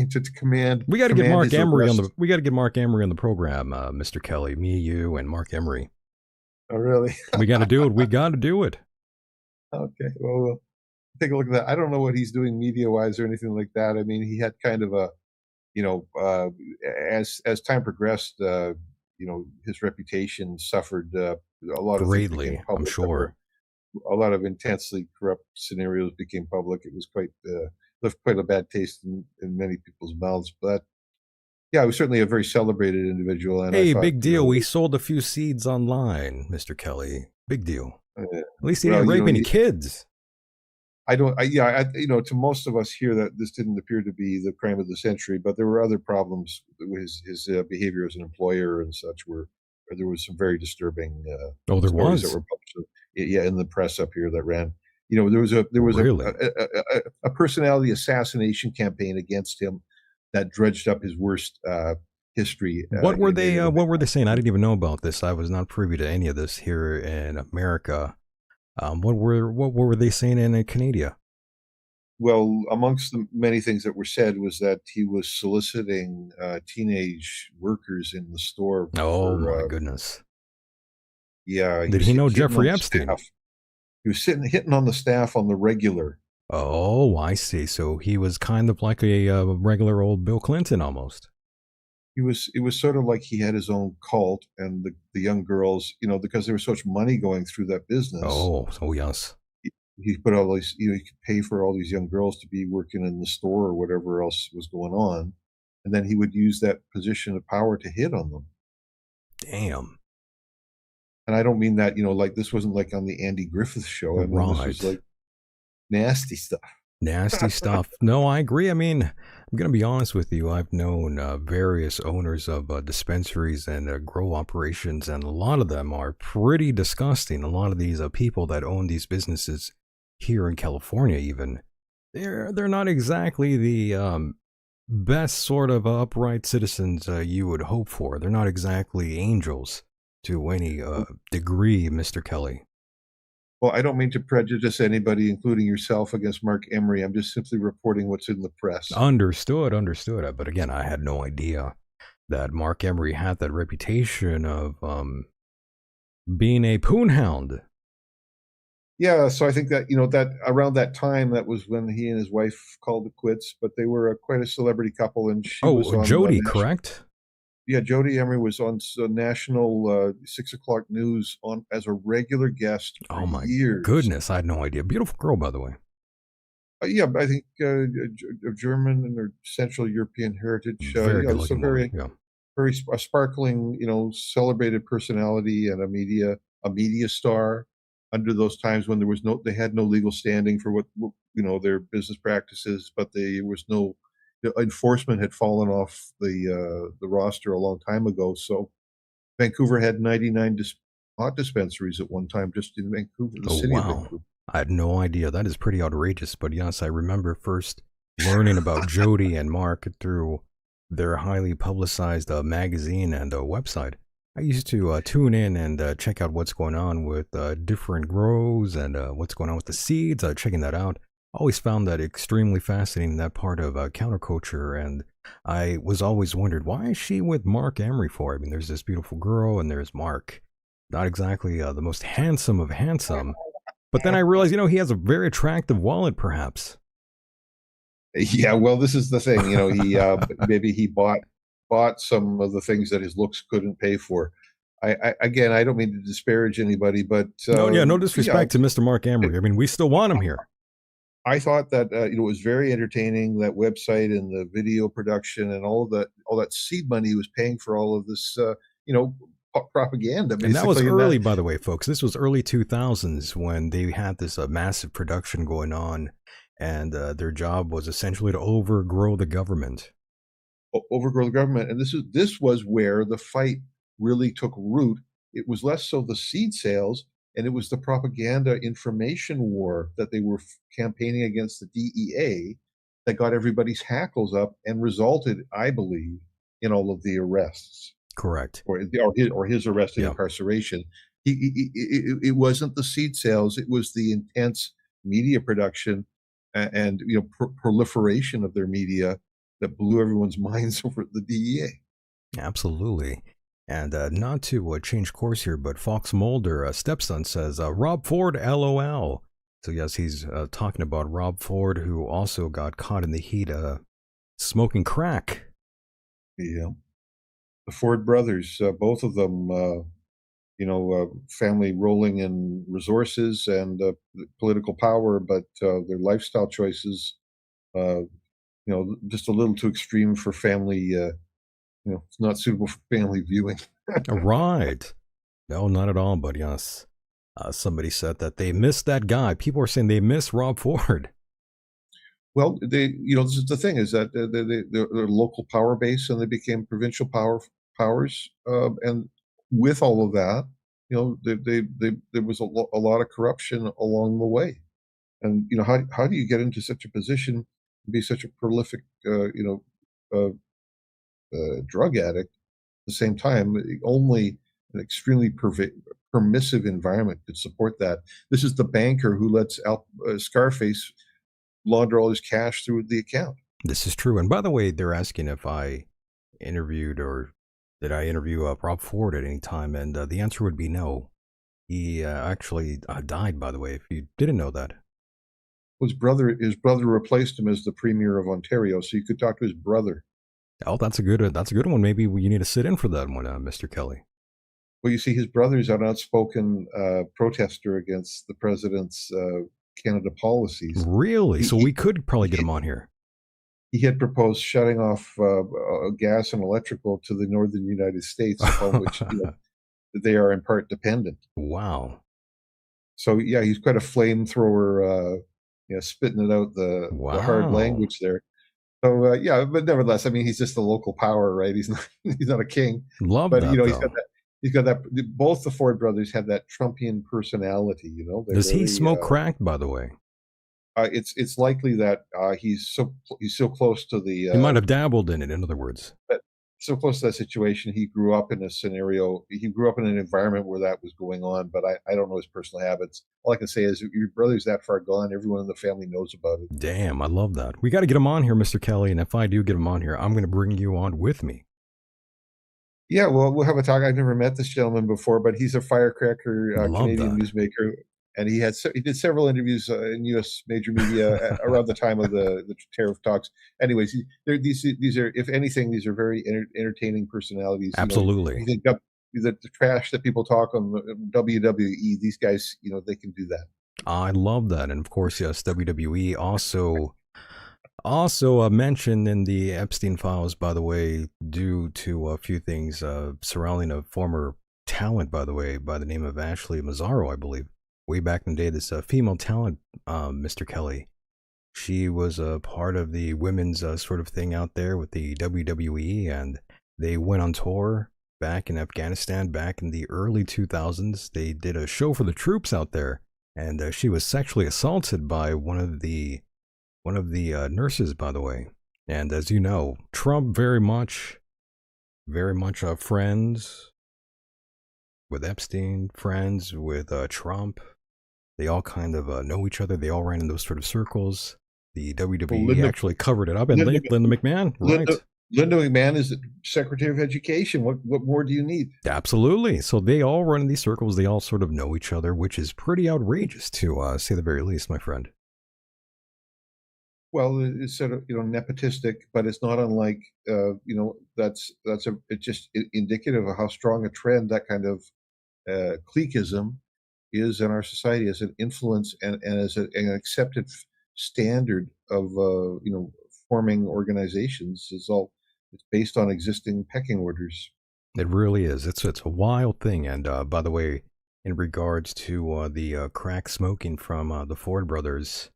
Speaker 3: to command.
Speaker 2: We got to get
Speaker 3: command
Speaker 2: Mark
Speaker 3: his
Speaker 2: Emery on
Speaker 3: arrest.
Speaker 2: the. We got to get Mark Emery on the program, Mr. Kelly. Me, you, and Mark Emery.
Speaker 3: Oh, really?
Speaker 2: We got to do it. We got to do it.
Speaker 3: Okay. Well, we'll take a look at that. I don't know what he's doing media wise or anything like that. I mean, he had kind of a, as time progressed, his reputation suffered. A lot of things became
Speaker 2: Greatly, I'm
Speaker 3: public.
Speaker 2: sure.
Speaker 3: A lot of intensely corrupt scenarios became public. It was left quite a bad taste in many people's mouths. But yeah, he was certainly a very celebrated individual. And I
Speaker 2: Hey,
Speaker 3: thought,
Speaker 2: big deal. We sold a few seeds online, Mr. Kelly. Big deal. At least he
Speaker 3: well,
Speaker 2: didn't rape any
Speaker 3: he-
Speaker 2: kids.
Speaker 3: I don't. To most of us here, that this didn't appear to be the crime of the century, but there were other problems with his behavior as an employer and such. Where there was some very disturbing
Speaker 2: Oh, there
Speaker 3: stories
Speaker 2: was.
Speaker 3: that were published, in the press up here that ran. There was
Speaker 2: Really?
Speaker 3: a personality assassination campaign against him that dredged up his worst history.
Speaker 2: What were they? What were they saying? I didn't even know about this. I was not privy to any of this here in America. What were they saying in Canada?
Speaker 3: Well, amongst the many things that were said was that he was soliciting teenage workers in the store.
Speaker 2: Oh
Speaker 3: for,
Speaker 2: my goodness!
Speaker 3: Yeah.
Speaker 2: Did he know
Speaker 3: hitting on
Speaker 2: Jeffrey
Speaker 3: the
Speaker 2: Epstein?
Speaker 3: staff. He was hitting on the staff on the regular.
Speaker 2: Oh, I see. So he was kind of like a regular old Bill Clinton almost.
Speaker 3: It was sort of like he had his own cult, and the young girls, because there was so much money going through that business.
Speaker 2: Oh, yes.
Speaker 3: He put all these, he could pay for all these young girls to be working in the store or whatever else was going on, and then he would use that position of power to hit on them.
Speaker 2: Damn.
Speaker 3: And I don't mean that, like this wasn't like on the Andy Griffith show. I mean, this was like nasty stuff.
Speaker 2: Nasty stuff. No, I agree. I mean, I'm going to be honest with you. I've known various owners of dispensaries and grow operations, and a lot of them are pretty disgusting. A lot of these people that own these businesses here in California, even, they're not exactly the best sort of upright citizens you would hope for. They're not exactly angels to any degree, Mr. Kelly.
Speaker 3: Well, I don't mean to prejudice anybody, including yourself, against Mark Emery. I'm just simply reporting what's in the press.
Speaker 2: Understood. But again, I had no idea that Mark Emery had that reputation of being a poonhound.
Speaker 3: Yeah, so I think that, that around that time, that was when he and his wife called it quits, but they were quite a celebrity couple, and she was on
Speaker 2: Jody, correct?
Speaker 3: Yeah, Jody Emery was on national 6 o'clock news as a regular guest for
Speaker 2: Oh my
Speaker 3: years.
Speaker 2: goodness, I had no idea. Beautiful girl, by the way.
Speaker 3: Yeah, I think of German or Central European heritage.
Speaker 2: Very good
Speaker 3: so
Speaker 2: looking
Speaker 3: very,
Speaker 2: woman. Yeah.
Speaker 3: very sparkling, celebrated personality and a media star under those times when they had no legal standing for what their business practices, but there was no. Enforcement had fallen off the roster a long time ago. So Vancouver had 99 pot dispensaries at one time, just in Vancouver, the city of Vancouver.
Speaker 2: I had no idea. That is pretty outrageous. But yes, I remember first learning about Jody and Mark through their highly publicized magazine and website. I used to tune in and check out what's going on with different grows and what's going on with the seeds, checking that out. Always found that extremely fascinating, that part of counterculture. And I was always wondered, why is she with Mark Emery for? I mean, there's this beautiful girl and there's Mark. Not exactly the most handsome of handsome. But then I realized, he has a very attractive wallet, perhaps.
Speaker 3: Yeah, well, this is the thing. He maybe he bought some of the things that his looks couldn't pay for. Again, I don't mean to disparage anybody, but
Speaker 2: no disrespect to Mr. Mark Emery. I mean, we still want him here.
Speaker 3: I thought that it was very entertaining, that website and the video production and all that seed money he was paying for all of this, propaganda.
Speaker 2: And that was early, by the way, folks. This was early 2000s when they had this massive production going on, and their job was essentially to overgrow the government.
Speaker 3: Overgrow the government, and this was where the fight really took root. It was less so the seed sales, and it was the propaganda information war that they were campaigning against the DEA that got everybody's hackles up and resulted, I believe, in all of the arrests.
Speaker 2: Correct.
Speaker 3: Or his arrest and incarceration. It wasn't the seed sales; it was the intense media production and proliferation of their media that blew everyone's minds over the DEA.
Speaker 2: Absolutely. And not to change course here, but Fox Mulder, stepson, says, Rob Ford, LOL. So yes, he's talking about Rob Ford, who also got caught in the heat smoking crack.
Speaker 3: Yeah. The Ford brothers, both of them, family rolling in resources and political power, but their lifestyle choices, just a little too extreme for family. It's not suitable for family viewing.
Speaker 2: Right. No, not at all. But yes, somebody said that they missed that guy. People are saying they miss Rob Ford.
Speaker 3: Well, this is the thing: is that they're local power base, and they became provincial powers, and with all of that, there was a lot of corruption along the way. And how do you get into such a position and be such a prolific, drug addict at the same time? Only an extremely permissive environment could support that. This is the banker who lets Scarface launder all his cash through the account.
Speaker 2: This is true. And by the way, they're asking if I interviewed or did I interview Rob Ford at any time, and the answer would be no. He actually died, by the way, if you didn't know that.
Speaker 3: His brother replaced him as the Premier of Ontario, so you could talk to his brother.
Speaker 2: Oh, that's a good one. Maybe you need to sit in for that one, Mr. Kelly.
Speaker 3: Well, you see, his brother's an outspoken protester against the president's Canada policies.
Speaker 2: Really? So we could probably get him on here.
Speaker 3: He had proposed shutting off gas and electrical to the northern United States, upon which they are in part dependent.
Speaker 2: Wow.
Speaker 3: So yeah, he's quite a flamethrower, spitting it out the hard language there. So but nevertheless, I mean, he's just a local power, right? He's not a king.
Speaker 2: Love that.
Speaker 3: He's got that. Both the Ford brothers have that Trumpian personality.
Speaker 2: Does he smoke crack, by the way?
Speaker 3: It's likely that he's so close to the.
Speaker 2: He might have dabbled in it. In other words,
Speaker 3: so close to that situation. He grew up in a scenario. He grew up in an environment where that was going on. But I don't know his personal habits. All I can say is your brother's that far gone. Everyone in the family knows about it.
Speaker 2: Damn, I love that. We got to get him on here, Mr. Kelly. And if I do get him on here, I'm going to bring you on with me.
Speaker 3: Yeah, well, we'll have a talk. I've never met this gentleman before, but he's a firecracker Canadian newsmaker, and he did several interviews in U.S. major media around the time of the tariff talks. Anyways, these are, if anything, these are very entertaining personalities.
Speaker 2: Absolutely.
Speaker 3: You think the trash that people talk on WWE, these guys, they can do that.
Speaker 2: I love that, and of course, yes, WWE also mentioned in the Epstein files, by the way, due to a few things surrounding a former talent, by the way, by the name of Ashley Mazzaro, I believe. Way back in the day, this female talent, Mr. Kelly, she was a part of the women's sort of thing out there with the WWE, and they went on tour back in Afghanistan back in the early 2000s. They did a show for the troops out there, and she was sexually assaulted by one of the nurses, by the way. And as you know, Trump very much friends with Epstein, friends with Trump. They all kind of know each other. They all ran in those sort of circles. The
Speaker 3: Well,
Speaker 2: WWE actually covered it up, and
Speaker 3: Linda,
Speaker 2: Linda McMahon,
Speaker 3: Linda,
Speaker 2: right?
Speaker 3: Linda McMahon is the Secretary of Education. What more do you need?
Speaker 2: Absolutely. So they all run in these circles. They all sort of know each other, which is pretty outrageous to say the very least, my friend.
Speaker 3: Well, it's sort of nepotistic, but it's not unlike it's just indicative of how strong a trend that kind of cliquism is in our society as an influence and as an accepted standard of forming organizations. It's based on existing pecking orders.
Speaker 2: It really is. It's a wild thing. And by the way, in regards to the crack smoking from the Ford brothers,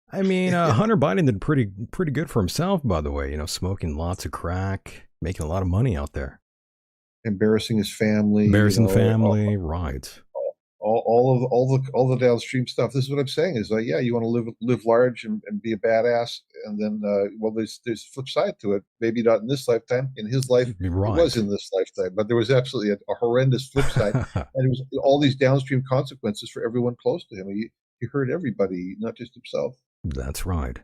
Speaker 2: I mean, Hunter Biden did pretty good for himself. By the way, smoking lots of crack, making a lot of money out there,
Speaker 3: Embarrassing his family,
Speaker 2: embarrassing the family, right?
Speaker 3: all the downstream stuff. This is what I'm saying is yeah, you want to live large and be a badass, and then well, there's flip side to it. Maybe not in this lifetime. In his life, it was
Speaker 2: Right.
Speaker 3: in this lifetime, but there was absolutely a horrendous flip side, and it was all these downstream consequences for everyone close to him. He hurt everybody, not just himself.
Speaker 2: That's right.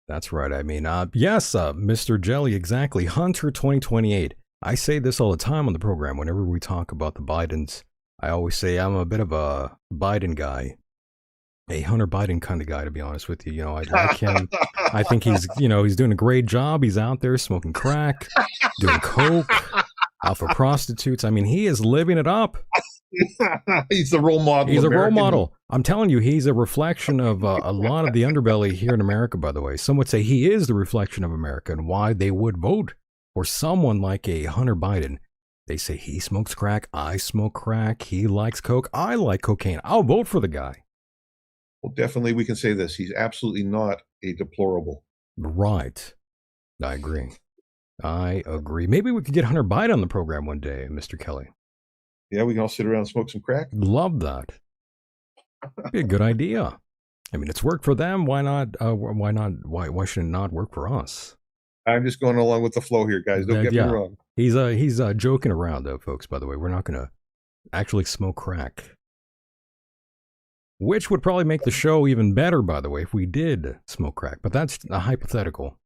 Speaker 2: That's right. I mean, yes, Mr. Jelly, exactly. Hunter 2028. I say this all the time on the program whenever we talk about the Bidens. I always say I'm a bit of a Biden guy, a Hunter Biden kind of guy, to be honest with you. I like him. I think he's doing a great job. He's out there smoking crack, doing coke, out for prostitutes. I mean, he is living it up.
Speaker 3: He's the role model.
Speaker 2: He's a role model. I'm telling you, he's a reflection of a lot of the underbelly here in America, by the way. Some would say he is the reflection of America and why they would vote for someone like a Hunter Biden. They say he smokes crack, I smoke crack, he likes coke, I like cocaine. I'll vote for the guy.
Speaker 3: Well, definitely we can say this. He's absolutely not a deplorable.
Speaker 2: Right. I agree. I agree. Maybe we could get Hunter Biden on the program one day, Mr. Kelly.
Speaker 3: Yeah, we can all sit around and smoke some crack.
Speaker 2: Love that. Be a good idea. I mean, it's worked for them. Why not? Why not? Why should it not work for us?
Speaker 3: I'm just going along with the flow here, guys. Don't get me wrong.
Speaker 2: He's joking around, though, folks. By the way, we're not going to actually smoke crack, which would probably make the show even better. By the way, if we did smoke crack, but that's a hypothetical.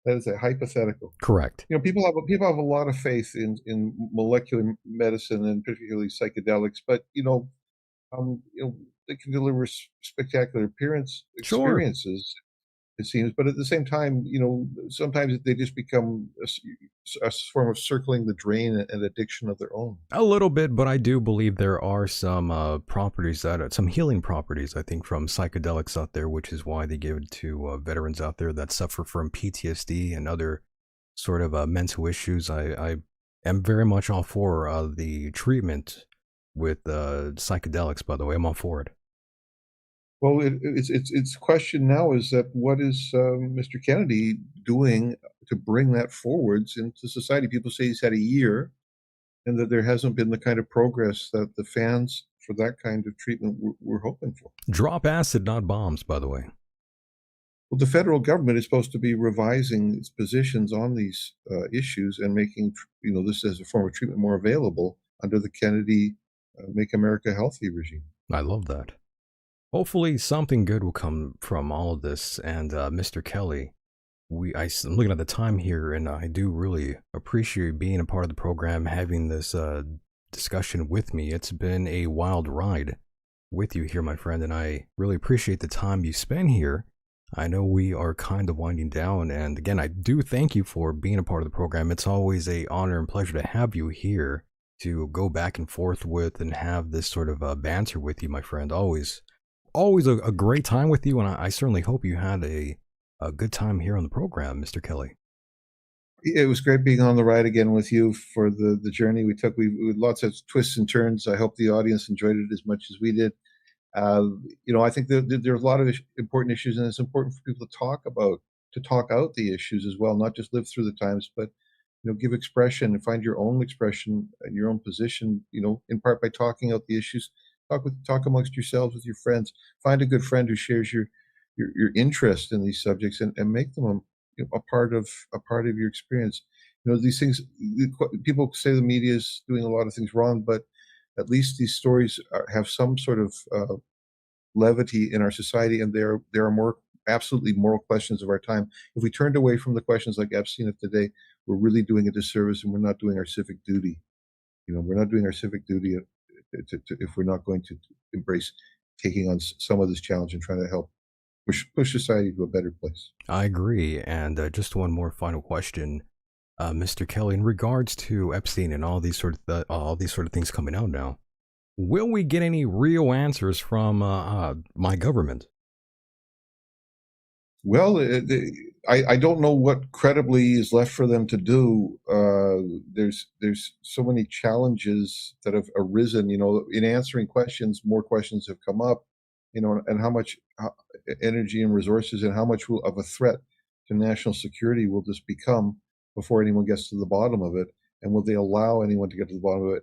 Speaker 3: That is a hypothetical.
Speaker 2: Correct.
Speaker 3: People have a lot of faith in molecular medicine and particularly psychedelics, but they can deliver spectacular experiences. It seems, but at the same time, sometimes they just become a form of circling the drain and addiction of their own.
Speaker 2: A little bit, but I do believe there are some some healing properties, I think, from psychedelics out there, which is why they give it to veterans out there that suffer from PTSD and other sort of mental issues. I am very much all for the treatment with psychedelics, by the way. I'm all for it.
Speaker 3: Well, it's question now is that what is Mr. Kennedy doing to bring that forwards into society? People say he's had a year, and that there hasn't been the kind of progress that the fans for that kind of treatment were hoping for.
Speaker 2: Drop acid, not bombs, by the way.
Speaker 3: Well, the federal government is supposed to be revising its positions on these issues and making this as a form of treatment more available under the Kennedy Make America Healthy regime.
Speaker 2: I love that. Hopefully something good will come from all of this. And Mr. Kelly, I'm looking at the time here, and I do really appreciate being a part of the program, having this discussion with me. It's been a wild ride with you here, my friend, and I really appreciate the time you spend here. I know we are kind of winding down, and again, I do thank you for being a part of the program. It's always an honor and pleasure to have you here to go back and forth with and have this sort of banter with you, my friend. Always a great time with you, and I certainly hope you had a good time here on the program, Mr. Kelly.
Speaker 3: It was great being on the ride again with you for the journey we took. We had lots of twists and turns. I hope the audience enjoyed it as much as we did. I think there are a lot of important issues, and it's important for people to talk out the issues as well, not just live through the times, but give expression and find your own expression and your own position. In part by talking out the issues, talk amongst yourselves with your friends. Find a good friend who shares your interest in these subjects, and make them a part of your experience. These things. People say the media is doing a lot of things wrong, but at least these stories have some sort of levity in our society, and there are more absolutely moral questions of our time. If we turned away from the questions like Epstein of today, we're really doing a disservice, and we're not doing our civic duty. We're not doing our civic duty if we're not going to embrace taking on some of this challenge and trying to help push society to a better place.
Speaker 2: I agree. And just one more final question, Mr. Kelly, in regards to Epstein and all these sort of things coming out now, will we get any real answers from my government?
Speaker 3: Well, I don't know what credibly is left for them to do. There's so many challenges that have arisen. In answering questions, more questions have come up. And how much energy and resources, and how much of a threat to national security will this become before anyone gets to the bottom of it? And will they allow anyone to get to the bottom of it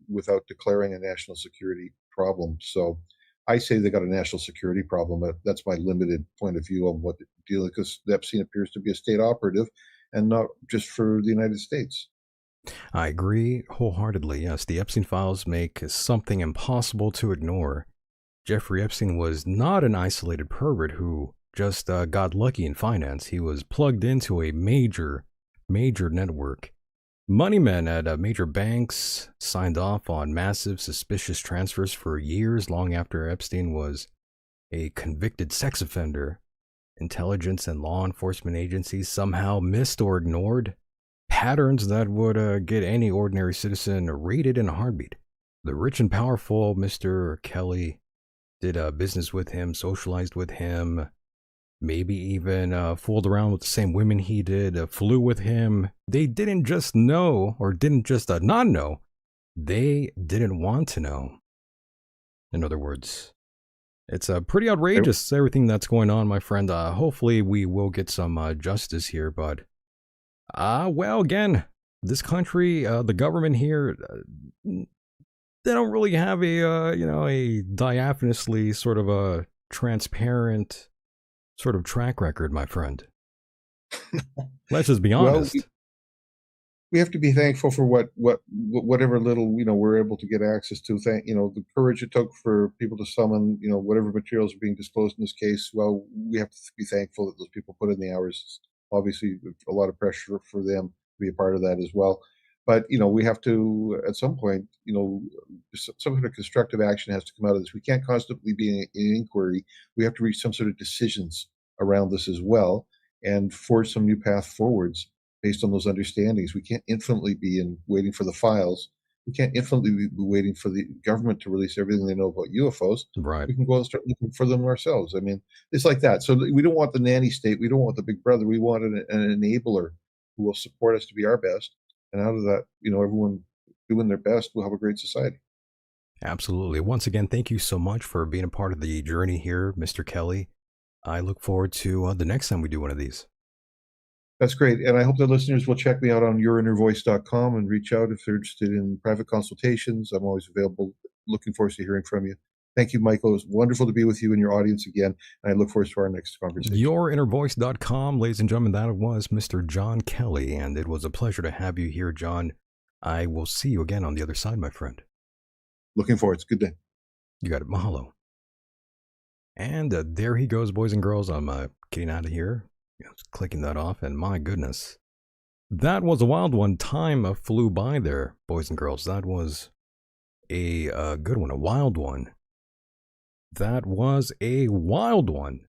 Speaker 3: without declaring a national security problem? So I say they got a national security problem. That's my limited point of view on what the deal is, because Epstein appears to be a state operative and not just for the United States.
Speaker 2: I agree wholeheartedly. Yes, the Epstein files make something impossible to ignore. Jeffrey Epstein was not an isolated pervert who just got lucky in finance. He was plugged into a major network. Moneymen at major banks signed off on massive suspicious transfers for years long after Epstein was a convicted sex offender. Intelligence and law enforcement agencies somehow missed or ignored patterns that would get any ordinary citizen raided in a heartbeat. The rich and powerful Mr. Kelly did business with him, socialized with him, maybe even fooled around with the same women he did, flew with him. They didn't just know, or didn't just not know. They didn't want to know. In other words, it's pretty outrageous, everything that's going on, my friend. Hopefully we will get some justice here, but well, again, this country, the government here, they don't really have a diaphanously sort of a transparent sort of track record, my friend. Let's just be honest.
Speaker 3: Well, we have to be thankful for whatever little we're able to get access to. The courage it took for people to summon whatever materials are being disclosed in this case. Well, we have to be thankful that those people put in the hours. Obviously, a lot of pressure for them to be a part of that as well. But we have to, at some point, some sort of constructive action has to come out of this. We can't constantly be in inquiry. We have to reach some sort of decisions around this as well, and forge some new path forwards based on those understandings. We can't infinitely be waiting for the files. We can't infinitely be waiting for the government to release everything they know about UFOs.
Speaker 2: Right.
Speaker 3: We can go and start looking for them ourselves. I mean, it's like that. So we don't want the nanny state. We don't want the big brother. We want an enabler who will support us to be our best. And out of that, everyone doing their best, we'll have a great society.
Speaker 2: Absolutely. Once again, thank you so much for being a part of the journey here, Mr. Kelly. I look forward to the next time we do one of these.
Speaker 3: That's great. And I hope the listeners will check me out on yourinnervoice.com and reach out if they're interested in private consultations. I'm always available. Looking forward to hearing from you. Thank you, Michael. It was wonderful to be with you and your audience again. And I look forward to our next conversation.
Speaker 2: Yourinnervoice.com, ladies and gentlemen, that was Mr. John Kelly. And it was a pleasure to have you here, John. I will see you again on the other side, my friend.
Speaker 3: Looking forward. It's a good day.
Speaker 2: You got it. Mahalo. And there he goes, boys and girls. I'm getting out of here. Just clicking that off, and my goodness. That was a wild one. Time flew by there, boys and girls. That was a good one, a wild one. That was a wild one.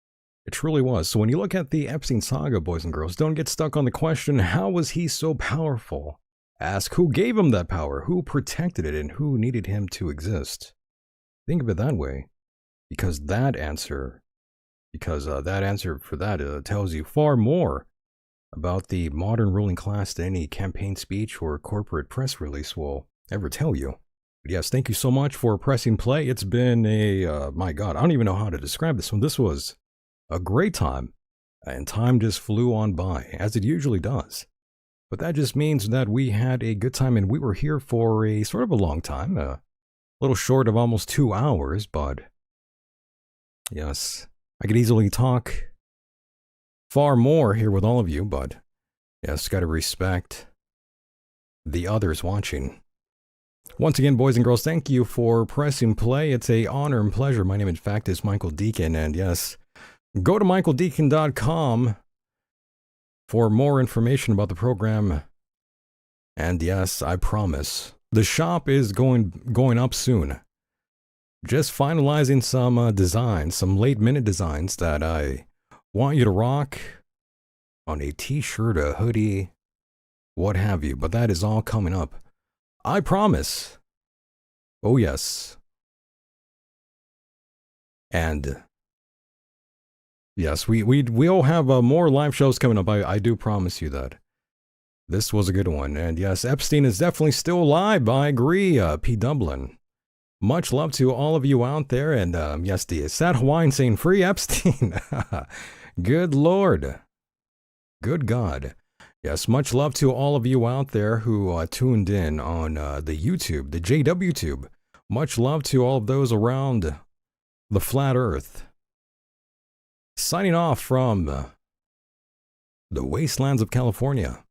Speaker 2: It truly was. So when you look at the Epstein saga, boys and girls, don't get stuck on the question, how was he so powerful? Ask who gave him that power, who protected it, and who needed him to exist. Think of it that way, because that answer for that tells you far more about the modern ruling class than any campaign speech or corporate press release will ever tell you. But yes, thank you so much for pressing play. It's been my God, I don't even know how to describe this one. This was a great time, and time just flew on by, as it usually does. But that just means that we had a good time, and we were here for a sort of a long time. little short of almost 2 hours, but yes, I could easily talk far more here with all of you, but yes, gotta respect the others watching. Once again, boys and girls, thank you for pressing play. It's a honor and pleasure. My name, in fact, is Michael Decon, and yes, go to michaeldecon.com for more information about the program. And yes, I promise, the shop is going up soon. Just finalizing some designs, some late-minute designs that I want you to rock on a t-shirt, a hoodie, what have you. But that is all coming up. I promise. Oh, yes. And yes, we'll have more live shows coming up. I do promise you that. This was a good one. And yes, Epstein is definitely still alive. I agree, P. Dublin. Much love to all of you out there. And yes, the sad Hawaiian saying, free Epstein. Good Lord. Good God. Yes, much love to all of you out there who tuned in on the YouTube, the JWTube. Much love to all of those around the flat earth. Signing off from the wastelands of California.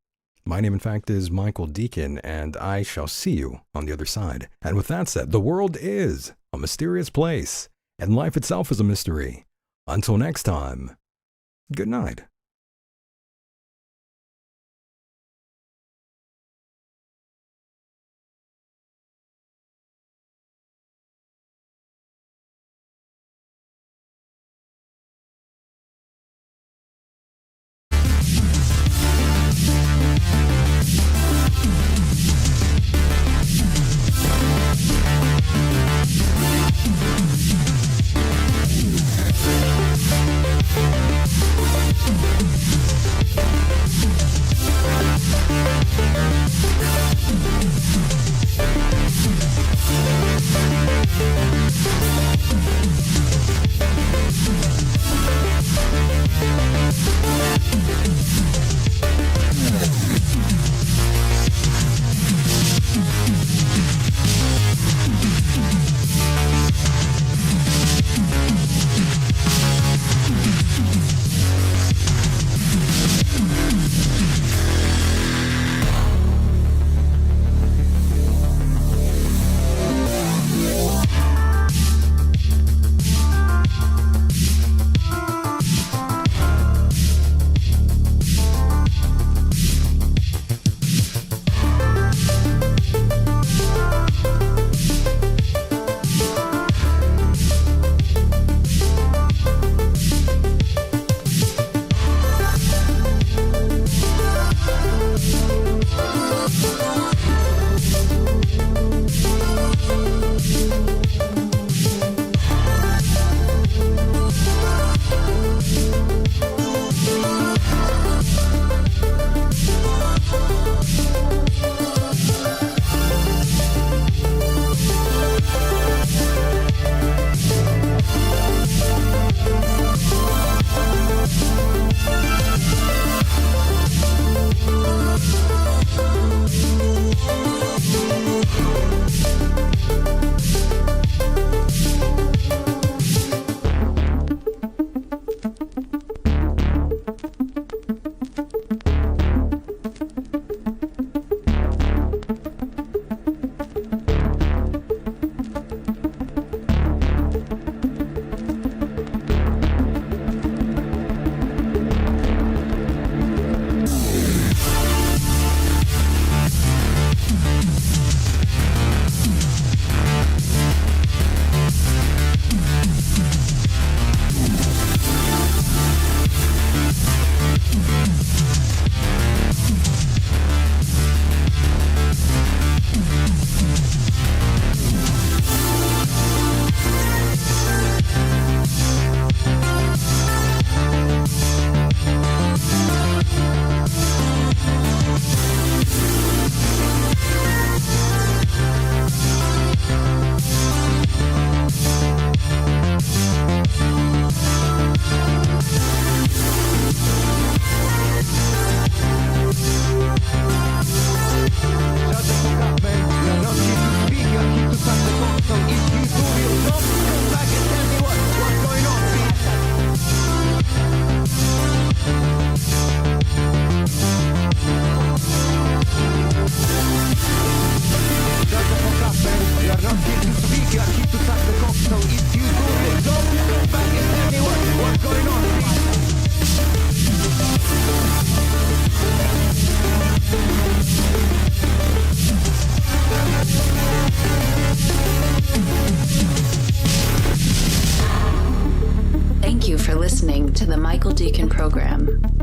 Speaker 2: My name, in fact, is Michael Decon, and I shall see you on the other side. And with that said, the world is a mysterious place, and life itself is a mystery. Until next time, good night.
Speaker 4: We'll be right back. Deacon program.